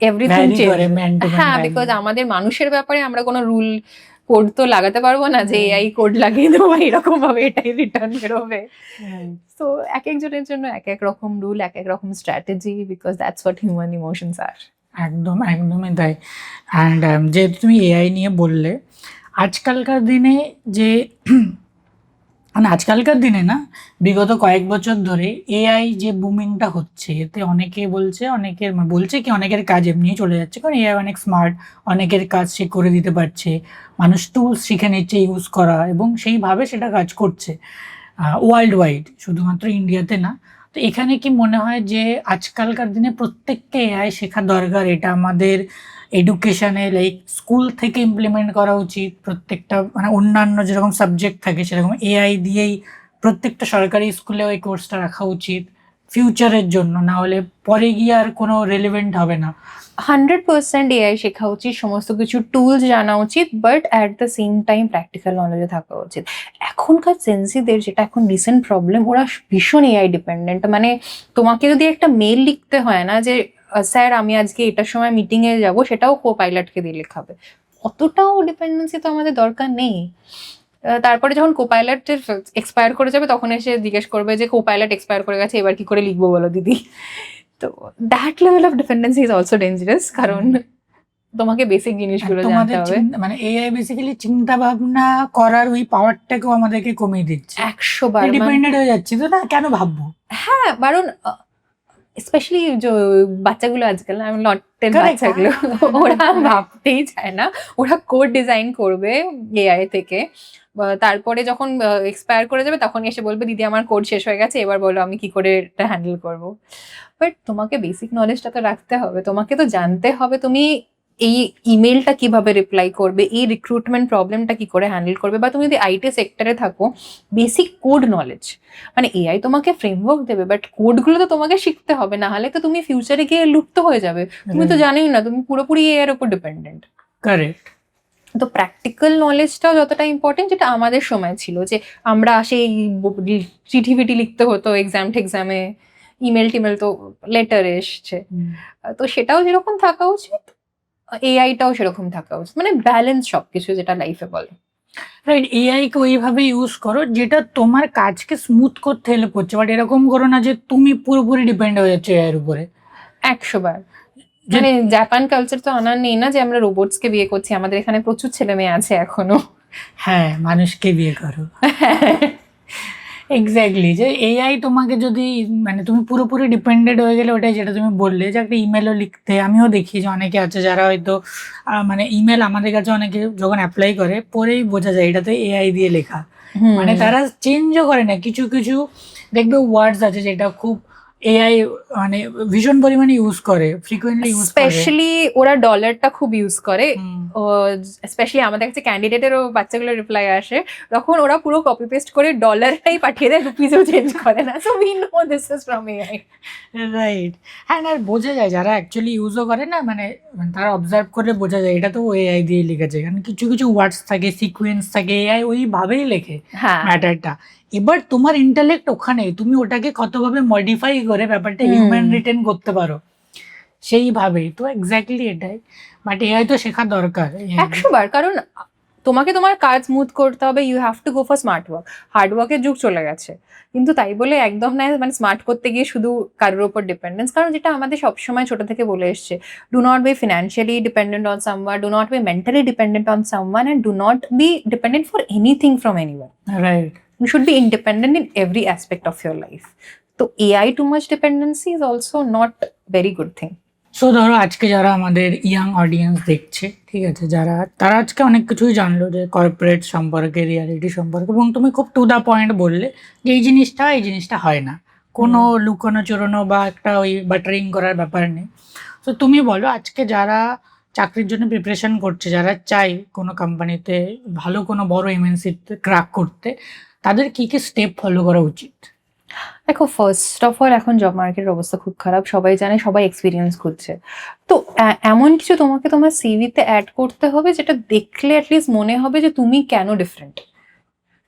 এভরিথিং চেঞ্জ। হ্যাঁ, বিকজ আমাদের মানুষের ব্যাপারে আমরা কোনো রুল কোড তো লাগাতে পারবো না, যে এই কোড লাগিয়ে দেবো, এরকম ভাবে এটাই রিটার্ন বেরোবে। তো এক একজনের জন্য এক এক রকম রুল, এক এক রকম strategy, because that's what human emotions are. একদমই তাই। অ্যান্ড যেহেতু তুমি এআই নিয়ে বললে, আজকালকার দিনে যে মানে আজকালকার দিনে না, বিগত কয়েক বছর ধরে এআই যে বুমিংটা হচ্ছে, এতে অনেকে বলছে, অনেকের বলছে কি অনেকের কাজ এমনি চলে যাচ্ছে, কারণ এআই অনেক স্মার্ট, অনেকের কাজ সে করে দিতে পারছে, মানুষ টুলস শিখে নিচ্ছে ইউজ করা এবং সেইভাবে সেটা কাজ করছে ওয়ার্ল্ড ওয়াইড, শুধুমাত্র ইন্ডিয়াতে না। তো এখানে কি মনে হয় যে আজকালকার দিনে প্রত্যেককে এআই শেখা দরকার, এটা আমাদের এডুকেশনে লাইক স্কুল থেকে ইমপ্লিমেন্ট করা উচিত, প্রত্যেকটা মানে অন্যান্য যেরকম সাবজেক্ট থাকে সেরকম এআই দিয়েই প্রত্যেকটা সরকারি স্কুলেও এই কোর্সটা রাখা উচিত ফিউচারের জন্য, না হলে পরে গিয়ে আর কোনো রেলেভেন্ট হবে না? 100% এআই শেখা উচিত, সমস্ত কিছু টুলস জানা উচিত, but at the same time practical নলেজে থাকা উচিত। এখনকার জেনজিদের যেটা এখন রিসেন্ট প্রবলেম, ওরা ভীষণ এআই ডিপেন্ডেন্ট। মানে তোমাকে যদি একটা মেল লিখতে হয় না যে স্যার আমি আজকে এটার সময় মিটিংয়ে যাব, সেটাও কোপাইলটকে দিয়ে লেখাবে। অতটাও ডিপেন্ডেন্সি তো আমাদের দরকার নেই। তারপরে যখন কোপাইলট এক্সপায়ার করে যাবে তখন এসে জিজ্ঞেস করবে যে কোপাইলট এক্সপায়ার করে গেছে, এবার কি করে লিখবো বলো দিদি। তো that level of dependency is also dangerous, কারণ তোমাকে বেসিক জিনিসগুলো জানতে তোমাদের হবে। মানে এআই বেসিক্যালি চিন্তা ভাবনা করার ওই পাওয়ারটাকেও আমাদেরকে কমিয়ে দিচ্ছে, 100 বার। ডিপেন্ডেন্ট হয়ে যাচ্ছি তো, না কেন ভাববো? হ্যাঁ, কারণ স্পেশালি যে বাচ্চাগুলো আজকাল, আমি নটের বাচ্চাগুলো, ওরা ভাবতেই চায় না, ওরা কোড ডিজাইন করবে এআই থেকে, তারপরে যখন এক্সপায়ার করে যাবে তখন এসে বলবে দিদি আমার কোড শেষ হয়ে গেছে, এবার বলো আমি কি করে এটা হ্যান্ডেল করবো। বাট তোমাকে বেসিক নলেজটা তো রাখতে হবে, তোমাকে তো জানতে হবে তুমি এই ইমেলটা কিভাবে রিপ্লাই করবে, এই রিক্রুটমেন্ট প্রবলেমটা কি করে হ্যান্ডেল করবে, বা তুমি যদি আইটি সেক্টরে থাকো, বেসিক কোড নলেজ। মানে এআই তোমাকে ফ্রেমওয়ার্ক দেবে, বাট কোডগুলো তো তোমাকে শিখতে হবে, না হলে তো তুমি ফিউচারে গিয়ে লুপ্ত হয়ে যাবে। তুমি তো জানোই না, তুমি পুরোপুরি এআই এর উপর ডিপেন্ডেন্ট। কারেক্ট। তো প্র্যাকটিক্যাল নলেজটাও যতটা ইম্পর্টেন্ট, যেটা আমাদের সময় ছিল যে আমরা সেই চিঠি ফিটি লিখতে হতো এক্সামে, ইমেল টিমেল তো লেটার এসছে, তো সেটাও যেরকম থাকা উচিত, এআইটাও সেরকম থাকা উচিত। মানে ব্যালেন্স সবকিছু, যেটা লাইফে বলে। রাইট, এআই কে ওইভাবে ইউজ করো যেটা তোমার কাজকে স্মুথ করতে হেল্প করছে, বাট এরকম করো না যে তুমি পুরোপুরি ডিপেন্ড হয়ে যাচ্ছ এআই এর উপরে। 100 বার। মানে জাপান কালচার তো আনার নেই না যে আমরা রোবটস কে বিয়ে করছি, আমাদের এখানে প্রচুর ছেলে মেয়ে আছে এখনো। হ্যাঁ, মানুষকে বিয়ে করো। এক্স্যাক্টলি, যে এআই তোমাকে যদি মানে তুমি পুরোপুরি ডিপেন্ডেন্ট হয়ে গেলে, ওটাই যেটা তুমি বললে যে একটা ইমেলও লিখতে, আমিও দেখি যে অনেকে আছে যারা হয়তো মানে ইমেল আমাদের কাছে অনেকে যখন অ্যাপ্লাই করে পরেই বোঝা যায় এটা তো এআই দিয়ে লেখা, মানে তারা চেঞ্জও করে না। কিছু কিছু দেখবে ওয়ার্ডস আছে যেটা খুব এআই মানে ভীষণ পরিমাণে ইউজ করে, ফ্রিকোয়েন্টলি ইউজ করে। স্পেশালি ওরা ডলারটা খুব ইউজ করে, স্পেশালি আমাদের কাছে ক্যান্ডিডেটেরও বাচ্চাগুলো রিপ্লাই আসে, তখন ওরা পুরো কপি পেস্ট করে ডলারটাই পাঠিয়ে দেয়, রুপিসও চেঞ্জ করে না। So we know this is from AI. Right. হ্যাঁ, আর বোঝা যায় যারা অ্যাকচুয়ালি ইউজও করে না, মানে তারা অবজার্ভ করলে বোঝা যায় এটা তো এআই দিয়ে লিখেছে, কারণ কিছু কিছু ওয়ার্ডস থাকে, সিকোয়েন্স থাকে, এআই ওইভাবেই লেখে ম্যাটারটা। এবার তোমার ইন্টেলেক্ট ওখানে, তুমি ওটাকে কতভাবে মডিফাই করে ব্যাপারটা হিউম্যান রিটেন করতে পারো সেইভাবেই। তো এক্স্যাক্টলি এটাই, বাট এআই তো শেখা দরকার 100 বার। কারণ তোমাকে তোমার কাজ স্মুথ করতে হবে, you have to go for smart work. Hard ওয়ার্কের যুগ চলে গেছে, কিন্তু তাই বলে একদম না মানে স্মার্ট করতে গিয়ে শুধু কারোর ওপর ডিপেন্ডেন্স। কারণ যেটা আমাদের সবসময় ছোট থেকে বলে এসছে, do not be financially dependent on someone, do not be mentally dependent on someone, and do not be dependent for anything from anyone. Right, you should be independent in every aspect of your life. So AI too much dependency is also not very good thing. So ধরো আজকে যারা আমাদের young audience দেখছে, ঠিক আছে, তারা আজকে অনেক কিছুই জানলো যে কর্পোরেট সম্পর্কে, রিয়ালিটি সম্পর্কে, এবং তুমি খুব টু দা পয়েন্ট বললে যে এই জিনিসটা হয় না, কোনো লুকোনো চোরানো বা একটা ওই বাটারিং করার ব্যাপার নেই। তো তুমি বলো আজকে যারা চাকরির জন্য প্রিপারেশন করছে, যারা চাই কোনো কোম্পানিতে ভালো কোনো বড় এমএনসিতে ক্র্যাক করতে, তাদের কি কি স্টেপ ফলো করা উচিত? দেখো, ফার্স্ট অফ অল এখন জব মার্কেটের অবস্থা খুব খারাপ, সবাই জানে, সবাই এক্সপিরিয়েন্স খুঁজছে। তো এমন কিছু তোমাকে তোমার সিভিতে অ্যাড করতে হবে যেটা দেখলে অ্যাটলিস্ট মনে হবে যে তুমি কেন ডিফারেন্ট।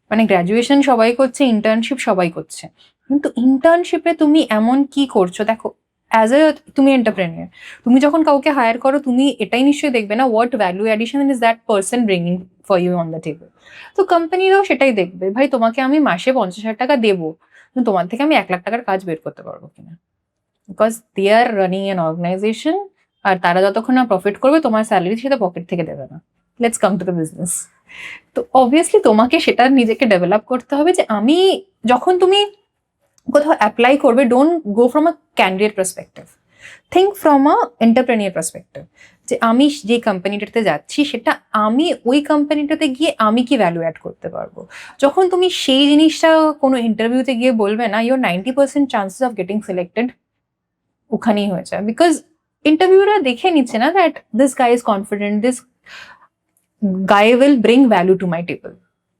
মানে গ্র্যাজুয়েশন সবাই করছে, ইন্টার্নশিপ সবাই করছে, কিন্তু ইন্টার্নশিপে তুমি এমন কি করছো? দেখো, অ্যাজ এ তুমি এন্টারপ্রেনিয়ার, তুমি যখন কাউকে হায়ার করো, তুমি এটাই নিশ্চয়ই দেখবে না what value addition is that person bringing for you on the table. তো কোম্পানিরাও সেটাই দেখবে, ভাই তোমাকে আমি মাসে 50,000 টাকা দেবো, কিন্তু তোমার থেকে আমি 1 লাখ টাকার কাজ বের করতে পারবো কিনা, because they are running an organization, আর তারা যতক্ষণ না প্রফিট করবে তোমার স্যালারি সেটা পকেট থেকে দেবে না। Let's come to the business. তো অবভিয়াসলি তোমাকে সেটা নিজেকে ডেভেলপ করতে হবে যে আমি যখন তুমি কোথাও অ্যাপ্লাই করবে, don't go from a candidate perspective, think from a entrepreneur perspective, যে আমি যে কোম্পানিটাতে যাচ্ছি সেটা আমি ওই কোম্পানিটাতে গিয়ে আমি কি ভ্যালু অ্যাড করতে পারবো। যখন তুমি সেই জিনিসটা কোনো ইন্টারভিউতে গিয়ে বলবে না, your 90% chances of getting selected ওখানেই হয়ে যায়, বিকজ ইন্টারভিউরা দেখে নিচ্ছে না that this guy is confident, this guy will bring value to my table.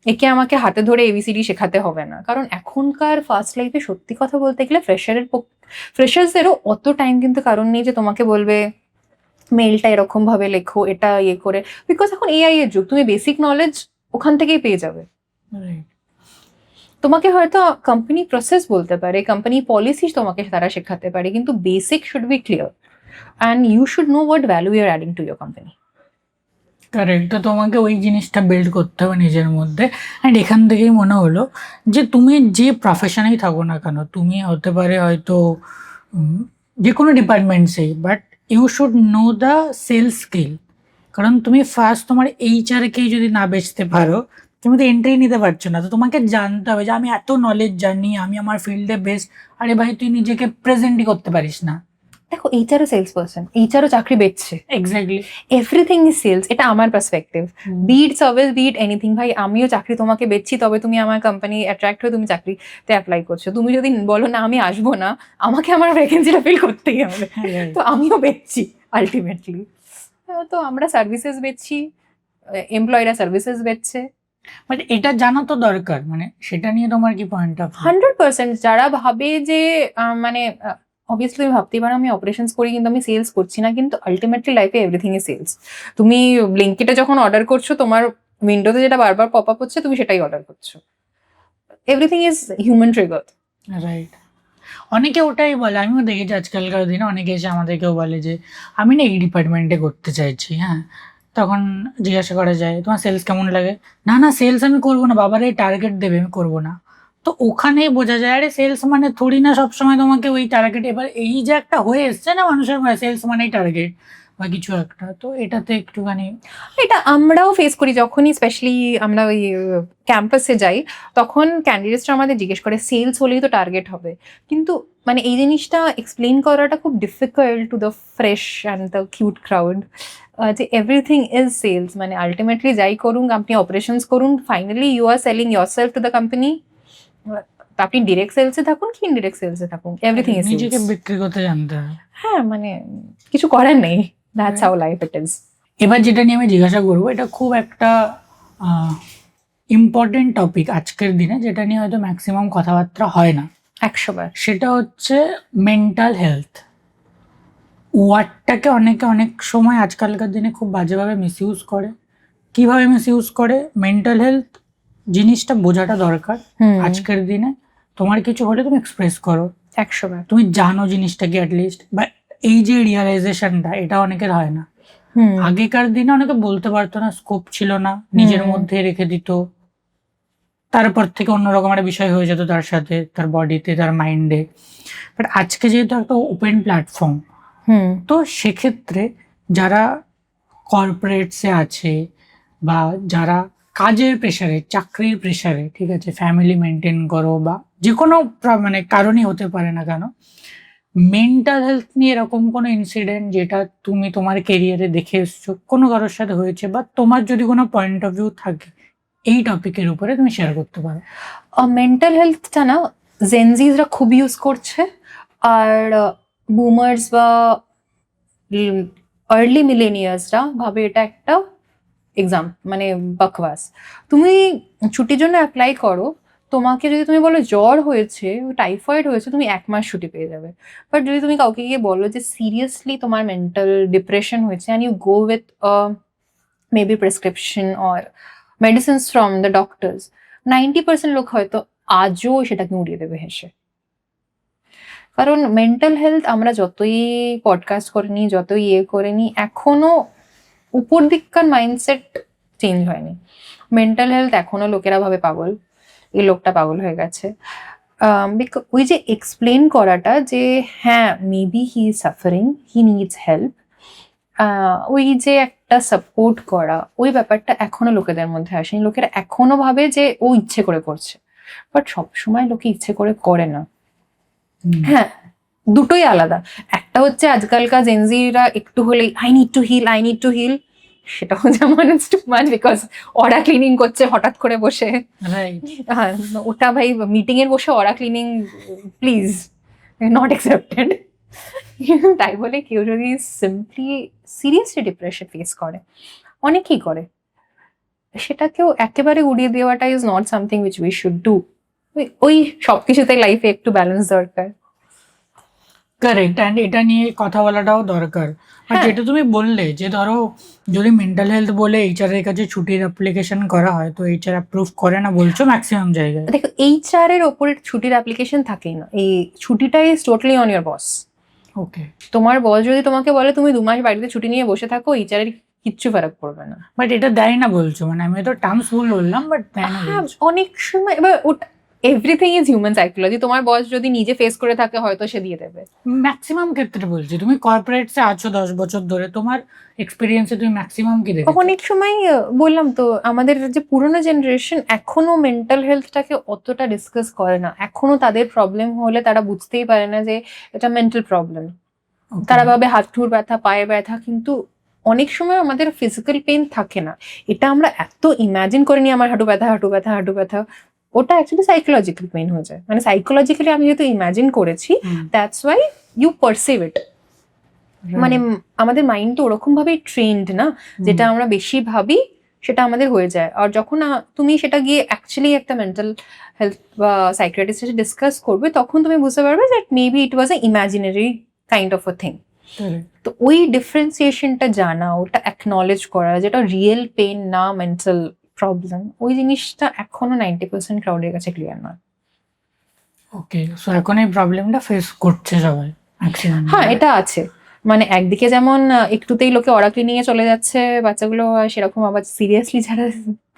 একে আমাকে হাতে ধরে এবিসিডি শেখাতে হবে না, কারণ এখনকার ফার্স্ট লাইফে সত্যি কথা বলতে গেলে ফ্রেশার্সদেরও অত টাইম কিন্তু কারণ নেই যে তোমাকে বলবে মেলটা এরকম ভাবে লেখো, এটা ইয়ে করে, বিকজ এখন এআই এর যুগ, তুমি বেসিক নলেজ ওখান থেকেই পেয়ে যাবে। তোমাকে হয়তো কোম্পানি প্রসেস বলতে পারে, কোম্পানি পলিসি তোমাকে তারা শেখাতে পারে, কিন্তু basic should be clear and you should know what value you are adding to your company. Correct, তো তোমাকে ওই জিনিসটা বিল্ড করতে হবে নিজের মধ্যে। অ্যান্ড এখান থেকেই মনে হলো যে তুমি যে প্রফেশনেই থাকো না কেন, তুমি হতে পারে হয়তো যে কোনো ডিপার্টমেন্টসেই, but you should know the sales skill. কারণ তুমি ফার্স্ট তোমার এইচআরকেই যদি না বেচতে পারো, তুমি তো এন্ট্রি নিতে পারছো না। তো তোমাকে জানতে হবে যে আমি এত নলেজ জানি, আমি আমার ফিল্ডে বেস্ট। আরে ভাই, তুই নিজেকে প্রেজেন্টই করতে পারিস না। দেখো, এইচআরও সেলস পার্সন, এইচআরও চাকরি বেচছে, এক্স্যাক্টলি, এভরিথিং ইজ সেলস, এটা আমার perspective. Be it service, be it anything, ভাই আমিও চাকরি তোমাকে বেচছি, তবে তুমি আমার কোম্পানি অ্যাট্রাক্ট হয়ে তুমি চাকরিতে অ্যাপ্লাই করছো। তুমি যদি বলো না আমি আসবো না, আমাকে আমার ভ্যাকেন্সিটা ফিল করতেই হবে, তো আমিও বেচছি আলটিমেটলি। তো আমরা সার্ভিসেস বেচছি, এমপ্লয়িরা সার্ভিসেস বেচছে। বাট এটা জানা তো দরকার, মানে সেটা নিয়ে তোমার কি পয়েন্ট অফ? 100%। যারা ভাবে যে মানে অবভিয়াসলি তুমি ভাবতেই পারো আমি অপারেশনস করি কিন্তু আমি সেলস করছি না, কিন্তু আলটিমেটলি লাইফে এভরিথিং ইজ সেলস। তুমি ব্লিঙ্কিটে যখন অর্ডার করছো, তোমার উইন্ডোতে যেটা বারবার পপ আপ হচ্ছে তুমি সেটাই অর্ডার করছো। Everything is human trigger. Right, অনেকে ওটাই বলে। আমিও দেখেছি আজকালকার দিনে অনেকে এসে আমাদেরকেও বলে যে আমি না এই ডিপার্টমেন্টে করতে চাইছি। হ্যাঁ, তখন জিজ্ঞাসা করা যায় তোমার সেলস কেমন লাগে? না না, সেলস আমি করবো না, বাবার এই টার্গেট দেবে, আমি করবো না। তো ওখানেই বোঝা যায় আরে সেলস মানে থোড়ি না সবসময় তোমাকে ওই টার্গেট। এবার এই যে একটা হয়ে এসছে না মানুষের মধ্যে, সেলস মানেই টার্গেট বা কিছু একটা, তো এটাতে একটুখানি এটা আমরাও ফেস করি যখনই স্পেশালি আমরা ওই ক্যাম্পাসে যাই, তখন ক্যান্ডিডেটসরা আমাদের জিজ্ঞেস করে সেলস হলেই তো টার্গেট হবে, কিন্তু মানে এই জিনিসটা এক্সপ্লেন করাটা খুব difficult to the fresh and the cute crowd, যে এভরিথিং ইজ সেলস। মানে আলটিমেটলি যাই করুন, আপনি অপারেশনস করুন, finally you are selling yourself to the company. আপনি ডিরেক্ট সেলসে থাকুন কি ইনডিরেক্ট সেলসে থাকুন, এভরিথিং ইজ নিজেকে বিক্রি করতে জানতে হবে। হ্যাঁ, মানে কিছু করার নেই, that's how life it is. এবার যেটা নিয়ে আমি জিজ্ঞাসা করবো, এটা খুব একটা ইম্পর্টেন্ট টপিক আজকের দিনে, যেটা নিয়ে হয়তো ম্যাক্সিমাম কথাবার্তা হয় না 100বার। সেটা হচ্ছে মেন্টাল হেলথ। ওয়ার্ডটাকে অনেকে অনেক সময় আজকালকার দিনে খুব বাজেভাবে মিসইউজ করে। কিভাবে মিসইউজ করে? মেন্টাল হেলথ জিনিসটা বোঝাটা দরকার আজকের দিনে। তোমার কিছু হলে তুমি এক্সপ্রেস করো, 100বার। তুমি জানো জিনিসটাকে অ্যাটলিস্ট, বা এই যে রিয়ালাইজেশনটা, এটা অনেকের হয় না। আগেকার দিনে অনেকে বলতে পারতো না, স্কোপ ছিল না, নিজের মধ্যে রেখে দিত, তারপর থেকে অন্যরকম একটা বিষয় হয়ে যেত তার সাথে, তার বডিতে, তার মাইন্ডে। বাট আজকে যেহেতু একটা ওপেন প্ল্যাটফর্ম, তো সেক্ষেত্রে যারা কর্পোরেটসে আছে বা যারা কাজের প্রেশারে, চাকরির প্রেশারে, ঠিক আছে, ফ্যামিলি মেনটেন করো বা যে কোনো মানে কারণই হতে পারে না কেন, মেন্টাল হেলথ নিয়ে এরকম কোনো ইনসিডেন্ট যেটা তুমি তোমার কেরিয়ারে দেখে এসছো, কোনো কারোর সাথে হয়েছে, বা তোমার যদি কোনো পয়েন্ট অফ ভিউ থাকে এই টপিকের উপরে, তুমি শেয়ার করতে পারো। মেন্টাল হেলথটা না জেনজিজরা খুব ইউজ করছে, আর বুমার্স বা আর্লি মিলেনিয়ার্সরা ভাবে এটা একটা এক্সাম, মানে বকওয়াস। তুমি ছুটির জন্য অ্যাপ্লাই করো, তোমাকে যদি তুমি বলো জ্বর হয়েছে, টাইফয়েড হয়েছে, তুমি 1 মাস ছুটি পেয়ে যাবে। বাট যদি তুমি কাউকে গিয়ে বলো যে সিরিয়াসলি তোমার মেন্টাল ডিপ্রেশন হয়েছে and you go with maybe prescription or medicines from the doctors, 90% লোক হয়তো আজও সেটাকে উড়িয়ে দেবে হেসে। কারণ মেন্টাল হেলথ আমরা যতই পডকাস্ট করে নিই, যতই করে নিই, এখনো উপর দিককার মাইন্ডসেট চেঞ্জ হয়নি। মেন্টাল হেলথ এখনো লোকেরা ভাবে পাগল, এই লোকটা পাগল হয়ে গেছে। ওই যে এক্সপ্লেন করাটা যে হ্যাঁ maybe he is suffering, he needs help, ওই যে একটা সাপোর্ট করা, ওই ব্যাপারটা এখনো লোকেদের মধ্যে আসেনি। লোকেরা এখনো ভাবে যে ও ইচ্ছে করে করছে, বাট সবসময় লোকে ইচ্ছে করে করে না। হ্যাঁ, দুটোই আলাদা। একটা হচ্ছে আজকালকার জেনজিরা একটু হলেই আই নিড টু হিল, সেটাও যেমন ইটস টু মাচ, বিকজ ওরা ক্লিনিং করছে হঠাৎ করে বসে। হ্যাঁ, ওটা ভাই মিটিং এর বসে ওরা ক্লিনিং, প্লিজ, নট অ্যাকসেপ্টেড। তাই বলে কেউ যদি সিম্পলি সিরিয়াসলি ডিপ্রেশন ফেস করে, অনেকেই করে, সেটাকেও একেবারে উড়িয়ে দেওয়াটা is not something which we should do. ওই সবকিছুতে লাইফে একটু ব্যালেন্স দরকার। কারেক্ট, অ্যান্ড এটা নিয়ে কথা বলাটাও দরকার। আর যেটা তুমি বললে যে ধরো যদি মেন্টাল হেলথ বলে এইচআর এর কাছে ছুটির অ্যাপ্লিকেশন করা হয়, তো এইচআর অ্যাপ্রুভ করে না বলছো ম্যাক্সিমাম জায়গায়। দেখো, এইচআর এর ওপরে ছুটির অ্যাপ্লিকেশন থাকেই না। এই ছুটিটা is totally on your boss. Okay, তোমার বস যদি তোমাকে বলে তুমি 2 মাস বাড়িতে ছুটি নিয়ে বসে থাকো, এইচআর এর কিচ্ছু ফারাক পড়বে না। বাট এটা দেয় না বলছো, মানে আমি তো টার্মস ভুল বললাম, বাট দেয় না হ্যাঁ, বলছো। অনেক সময় এবার এভরিথিং ইজ হিউম্যান সাইকোলজি। তোমার বস যদি নিজে ফেস করে থাকে হয়তো সে দিয়ে দেবে। ম্যাক্সিমাম ক্ষেত্রে বলছি, তুমি কর্পোরেটসে আছো 10 বছর ধরে, তোমার এক্সপিরিয়েন্সে তুমি ম্যাক্সিমাম কি দেখো? অনেক সময় বললাম তো, আমাদের যে পুরোনো জেনারেশন এখনো মেন্টাল হেলথটাকে অতটা ডিসকাস করে না। এখনো তাদের প্রবলেম হলে তারা বুঝতেই পারে না যে এটা মেন্টাল প্রবলেম। তারা ভাবে হাঁটুর ব্যথা, পায়ে ব্যথা, কিন্তু অনেক সময় আমাদের ফিজিক্যাল পেইন থাকে না। এটা আমরা এত ইমাজিন করে নিই, আমার হাঁটু ব্যথা, ওটা অ্যাকচুয়ালি সাইকোলজিক্যাল পেইন হয়ে যায়। মানে সাইকোলজিক্যালি আমি যেহেতু ইমাজিন করেছি, দ্যাটস ওয়াই ইউ পারসিভ ইট। মানে আমাদের মাইন্ড তো ওরকম ভাবেই ট্রেন্ড না, যেটা আমরা বেশি ভাবি সেটা আমাদের হয়ে যায়। আর যখন তুমি সেটা গিয়ে অ্যাকচুয়ালি একটা মেন্টাল হেলথ বা সাইকিয়াট্রিস্টের সাথে ডিসকাস করবে, তখন তুমি বুঝতে পারবে that maybe it was A imaginary kind of a thing. তো ওই ডিফারেন্সিয়েশনটা জানা, ওটা অ্যাকনলেজ করা, যেটা রিয়েল পেন না মেন্টাল প্রবলেম, ওই জিনিসটা এখনো 90% ক্রাউডের কাছে ক্লিয়ার নয়। ওকে, সো এখন এই প্রবলেমটা ফেস করছে সবাই ম্যাক্সিমাম। হ্যাঁ, এটা আছে। মানে একদিকে যেমন একটুতেই লোকে ওরা ক্লিনিংয়ে চলে যাচ্ছে বাচ্চাগুলো, সেরকম আবার সিরিয়াসলি যারা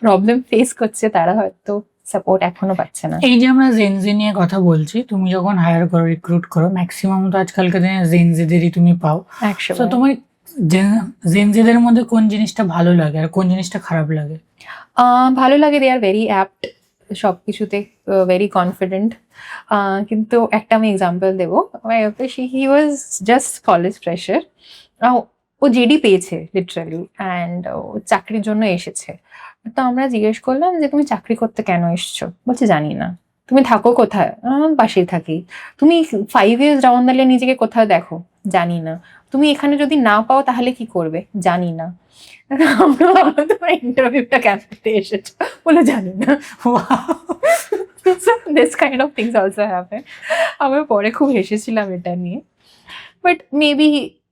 প্রবলেম ফেস করছে তারা হয়তো সাপোর্ট এখনো পাচ্ছে না। এই যে আমরা জেনজি নিয়ে কথা বলছি, তুমি যখন হায়ার করো, রিক্রুট করো, ম্যাক্সিমাম তো আজকালকার দিনে জেনজিদেরই তুমি পাও। তো তোমার জেনজিদের মধ্যে কোন জিনিসটা ভালো লাগে আর কোন জিনিসটা খারাপ লাগে? ভালো লাগে, দে আর ভেরি অ্যাপ্ট সবকিছুতে, ভেরি কনফিডেন্ট। কিন্তু একটা আমি এক্সাম্পল দেবো। He was just college fresher. ও জেডি পেয়েছে লিটারালি, অ্যান্ড ও চাকরির জন্য এসেছে। তো আমরা জিজ্ঞেস করলাম যে তুমি চাকরি করতে কেন এসছো? বলছে জানি না। তুমি থাকো কোথায়? পাশেই থাকি। তুমি 5 years ডাউন দ্য লাইন নিজেকে কোথাও দেখো? জানি না। তুমি এখানে যদি না পাও তাহলে কি করবে? জানি না। আমরা ভাবলাম তোমার ইন্টারভিউটা কেন দিতে এসেছো? বলে জানি না। This kind of things also happen. আমরা পরে খুব হেসেছিলাম এটা নিয়ে। বাট মেবি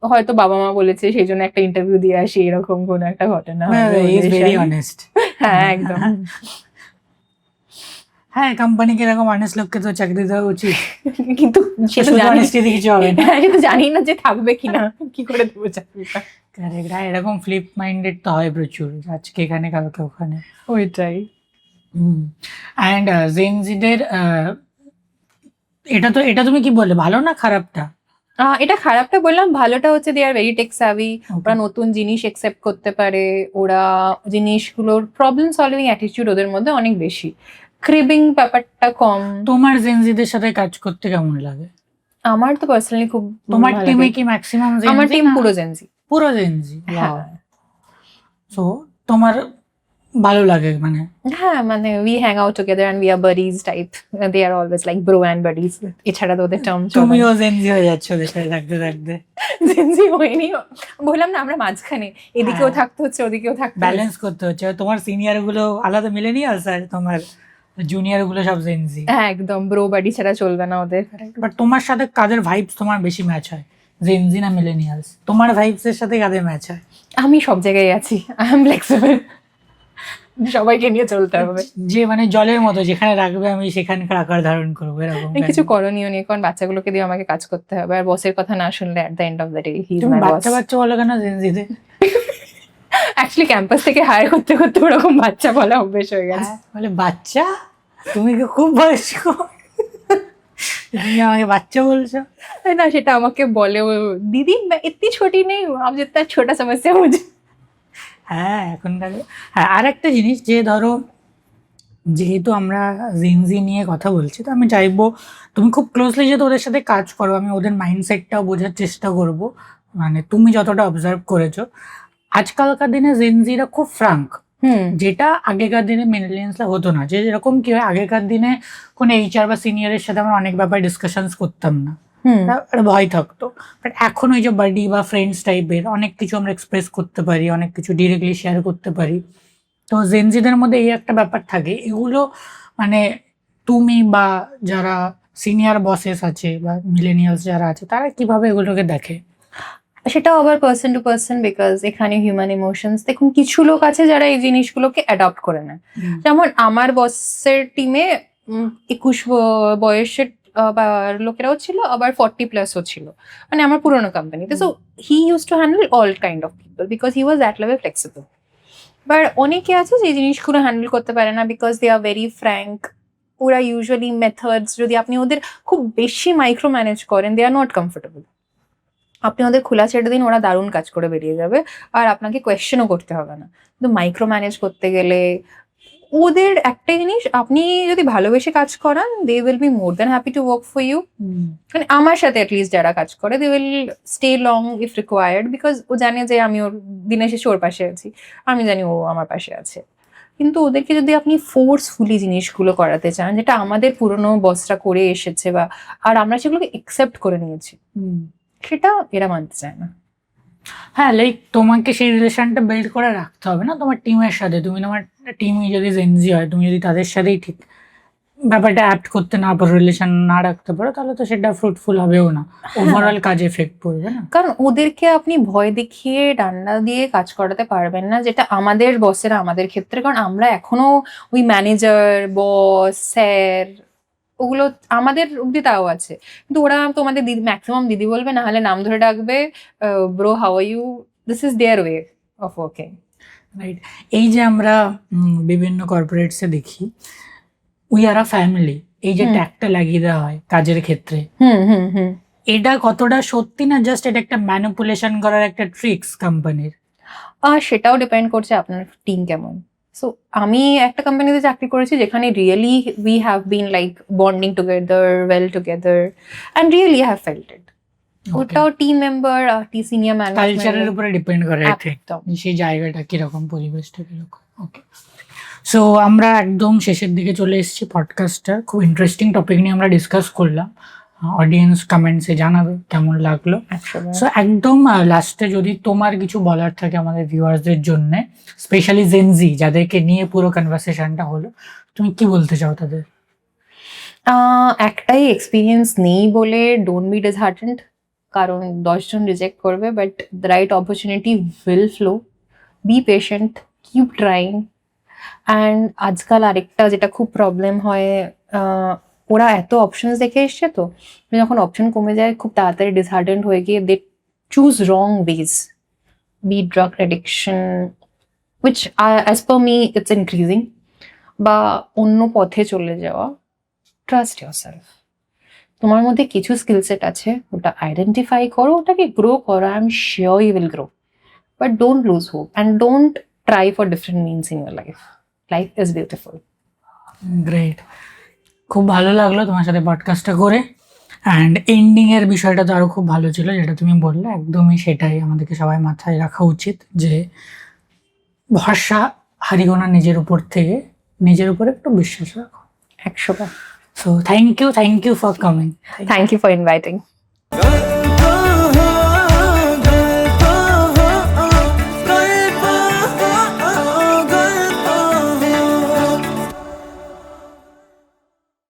হয়তো বাবা মা বলেছে সেই জন্য একটা ইন্টারভিউ দিয়ে আসি, এরকম কোনো একটা ঘটনা। Very honest. হ্যাঁ, একদম। হ্যাঁ, কোম্পানিকে এরকম অনেস্ট লোককে তো চাকরি দেওয়া উচিত, কিন্তু সেটা কিছু হবে না। সেটা জানি না যে থাকবে কিনা, কি করে দেবো চাকরিটা। এরকম ফ্লিপ মাইন্ডেড তো হয় প্রচুর, আজকে এখানে কালকে ওখানে। ওইটাই। অ্যান্ড জেনজিদের এটা তুমি কি বললে, ভালো না খারাপটা? এটা খারাপটা বললাম, ভালোটা হচ্ছে দে আর ভেরি টেক সাভি। ওরা নতুন জিনিস একসেপ্ট করতে পারে, ওরা জিনিসগুলোর প্রবলেম সলভিং অ্যাটিটিউড ওদের মধ্যে অনেক বেশি, ক্রিবিং ব্যাপারটা কম। তোমার জেনজিদের সাথে কাজ করতে কেমন লাগে? আমার তো পার্সোনালি খুব। তোমার টিমে কি ম্যাক্সিমাম জেনজি? আমার টিম পুরো জেনজি। পুরো জেনজি? সো তোমার ভালো লাগে মানে? হ্যাঁ, মানে we hang out together and we are buddies type. They are always like bro and buddies. এছাড়া তো ওদের টার্ম। তুমিও জেনজি হয়ে যাচ্ছ ওদের সাথে থাকতে থাকতে। জেনজি হয়নি, বললাম না আমরা মাঝখানে, এদিকেও থাকতে হচ্ছে ওদিকেও থাকতে, ব্যালেন্স করতে হচ্ছে। তোমার সিনিয়র গুলো আলাদা মিলেনিয়ালস আর তোমার জুনিয়র গুলো সব জেনজি। হ্যাঁ, একদম ব্রো বাডি ছাড়া চলবে না ওদের। বাট তোমার সাথে কাদের ভাইবস তোমার বেশি ম্যাচ হয়, জেনজি না মিলেনিয়ালস? তোমার ভাইবস এর সাথে কাদের ম্যাচ হয়? আমি সব জায়গায় আছি, আই এম ফ্লেক্সিবল, সবাইকে নিয়ে চলতে হবে। যে মানে জলের মতো, যেখানে রাখবে আমি সেখানকার আকার ধারণ করবো, এরকম কিছু করণীয় নেই, কারণ বাচ্চাগুলোকে দিয়ে আমাকে কাজ করতে হবে, আর বসের কথা না শুনলে at the end of the day he is my boss. বাচ্চা বলো কেন জেনজিতে? অ্যাকচুয়ালি ক্যাম্পাস থেকে হায়ার করতে করতে ওরকম বাচ্চা বলা অভ্যেস হয়ে গেছে। বলে বাচ্চা, তুমি কি খুব বয়স্ক? তুমি আমাকে বাচ্চা বলছো? না, সেটা আমাকে বলে ও, দিদি मैं इतनी छोटी नहीं हूँ, आप जितना छोटा समझते हो मुझे। হ্যাঁ এখনকার, হ্যাঁ আর একটা জিনিস যে ধরো, যেহেতু আমরা জেনজি নিয়ে কথা বলছি, তো আমি চাইবো তুমি খুব ক্লোজলি যেহেতু ওদের সাথে কাজ করো, আমি ওদের মাইন্ডসেটটাও বোঝার চেষ্টা করব। মানে তুমি যতটা অবজার্ভ করেছো, আজকালকার দিনে জেনজিরা খুব ফ্রাঙ্ক, যেটা আগেকার দিনে মিলেনিয়ালসরা হতো না। যে যেরকম কি হয়, আগেকার দিনে কোনো এইচআর বা সিনিয়রের সাথে আমরা অনেক ব্যাপার ডিসকাশনস করতাম না, একটা ভয় থাকতো। বাট এখন ওই যে বাডি বা ফ্রেন্ডস টাইপের অনেক কিছু আমরা এক্সপ্রেস করতে পারি, অনেক কিছু ডিরেক্টলি শেয়ার করতে পারি। তো জেনজিদের মধ্যে এই একটা ব্যাপার থাকে। এগুলো মানে তুমি বা যারা সিনিয়র বসেস আছে বা মিলেনিয়ালস যারা আছে, তারা কিভাবে এগুলোকে দেখে? সেটাও আবার পার্সন টু পার্সন, বিকজ এখানে হিউম্যান ইমোশনস, দেখুন কিছু লোক আছে যারা এই জিনিসগুলোকে অ্যাডপ্ট করে নেয়। যেমন আমার বসের টিমে 21 বয়সের লোকেরাও ছিল, আবার 40+ও ছিল, মানে আমার পুরোনো কোম্পানিতে। So he use to handle all kind of people because he was that level flexible. But অনেকে আছে যে জিনিসগুলো হ্যান্ডেল করতে পারে না because they are very frank. ওরা ইউজুয়ালি মেথডস, যদি আপনি ওদের খুব বেশি মাইক্রো ম্যানেজ করেন, দে আর নট কমফোর্টেবল। আপনি ওদের খোলা ছেড়ে দিন, ওরা দারুণ কাজ করে বেরিয়ে যাবে, আর আপনাকে কোয়েশ্চেনও করতে হবে না। কিন্তু মাইক্রো ম্যানেজ করতে গেলে ওদের একটাই জিনিস, আপনি যদি ভালোবেসে কাজ করান, they will be more than happy to work for you. মানে আমার সাথে অ্যাটলিস্ট যারা কাজ করে, they will stay long if required, because ও জানে যে আমি ওর দিনের শেষে ওর পাশে আছি, আমি জানি ও আমার পাশে আছে। কিন্তু ওদেরকে যদি আপনি ফোর্সফুলি জিনিসগুলো করাতে চান, যেটা আমাদের পুরনো বসরা করে এসেছে বা আর আমরা সেগুলোকে একসেপ্ট করে নিয়েছি, সেটা এরা মানতে চায় না। হ্যাঁ, লাইক তোমাকে সেই রিলেশনটা বিল্ড করে রাখতে হবে না তোমার টিমের সাথে। তুমি তোমার টিমই যদি জেনজি হয়, তুমি যদি তাদের সাথেই ঠিক ব্যাপারটা অ্যাপ্ট করতে না পারো, রিলেশন না রাখতে পারো, তাহলে তো সেটা ফ্রুটফুল হবেও না, ওভারঅল কাজে এফেক্ট পড়বে না। কারণ ওদেরকে আপনি ভয় দেখিয়ে ডান্ডা দিয়ে কাজ করাতে পারবেন না, যেটা আমাদের বসেরা আমাদের ক্ষেত্রে। কারণ আমরা এখনো ওই ম্যানেজার, বস, স্যার, ওগুলো আমাদের অব্দি তাও আছে। কিন্তু ওরা তোমাদের দিদি, ম্যাক্সিমাম দিদি বলবে, না হলে নাম ধরে ডাকবে, bro how are you, this is their way of working. Right. এই যে আমরা বিভিন্ন কর্পোরেটসে দেখি উই আর আ ফ্যামিলি, এই যে ট্যাগটা লাগিয়ে দেওয়া হয় কাজের ক্ষেত্রে, এটা কতটা সত্যি না জাস্ট এটা একটা ম্যানিপুলেশন করার একটা ট্রিক্স কোম্পানির? সেটাও ডিপেন্ড করছে আপনার টিম কেমন। সো আমি একটা কোম্পানিতে চাকরি করেছি যেখানে really we have been like bonding together, well together, and really have felt ইট। ওটাও টিম মেম্বার, সিনিয়র ম্যানেজমেন্ট, কালচারের উপরে ডিপেন্ড করে একদম, সেই জায়গাটা কিরকম, পরিবেশটা কিরকম। ওকে, সো আমরা একদম শেষের দিকে চলে এসেছি পডকাস্টটা। খুব ইন্টারেস্টিং টপিক নিয়ে আমরা ডিসকাস করলাম। অডিয়েন্স কমেন্টসে জানাবে কেমন লাগলো। সো একদম লাস্টে যদি তোমার কিছু বলার থাকে আমাদের ভিউয়ার্সদের জন্য, স্পেশালি জেনজি যাদেরকে নিয়ে পুরো কনভারসেশনটা হলো, তুমি কি বলতে চাও তাদের? একটাই, এক্সপিরিয়েন্স নেই বলে ডোন্ট বি ডিসহার্টেন্ড, কারণ 10 জন রিজেক্ট করবে, but the right opportunity will flow. Be patient, keep trying. And আজকাল আরেকটা যেটা খুব প্রবলেম হয়, ওরা এত অপশনস দেখে এসছে, তো যখন অপশন কমে যায় খুব তাড়াতাড়ি ডিসহার্টেন্ড হয়ে গিয়ে they choose wrong ways, be drug addiction, which as per me it's increasing, বা অন্য পথে চলে যাওয়া। Trust yourself. তোমার মধ্যে কিছু স্কিল সেট আছে, ওটা আইডেন্টিফাই করো, ওটাকে গ্রো করো। I am sure you will grow, but don't lose hope and don't try for different means in your life. Life is beautiful. Great, খুব ভালো লাগলো তোমার সাথে পডকাস্টটা করে। অ্যান্ড এন্ডিংয়ের বিষয়টা তো আরও খুব ভালো ছিল, যেটা তুমি বললে, একদমই সেটাই আমাদেরকে সবাই মাথায় রাখা উচিত, যে ভরসা হারিও না নিজের উপর থেকে, নিজের উপরে একটু বিশ্বাস রাখো। 100বার। So thank you for coming. Thank you for inviting.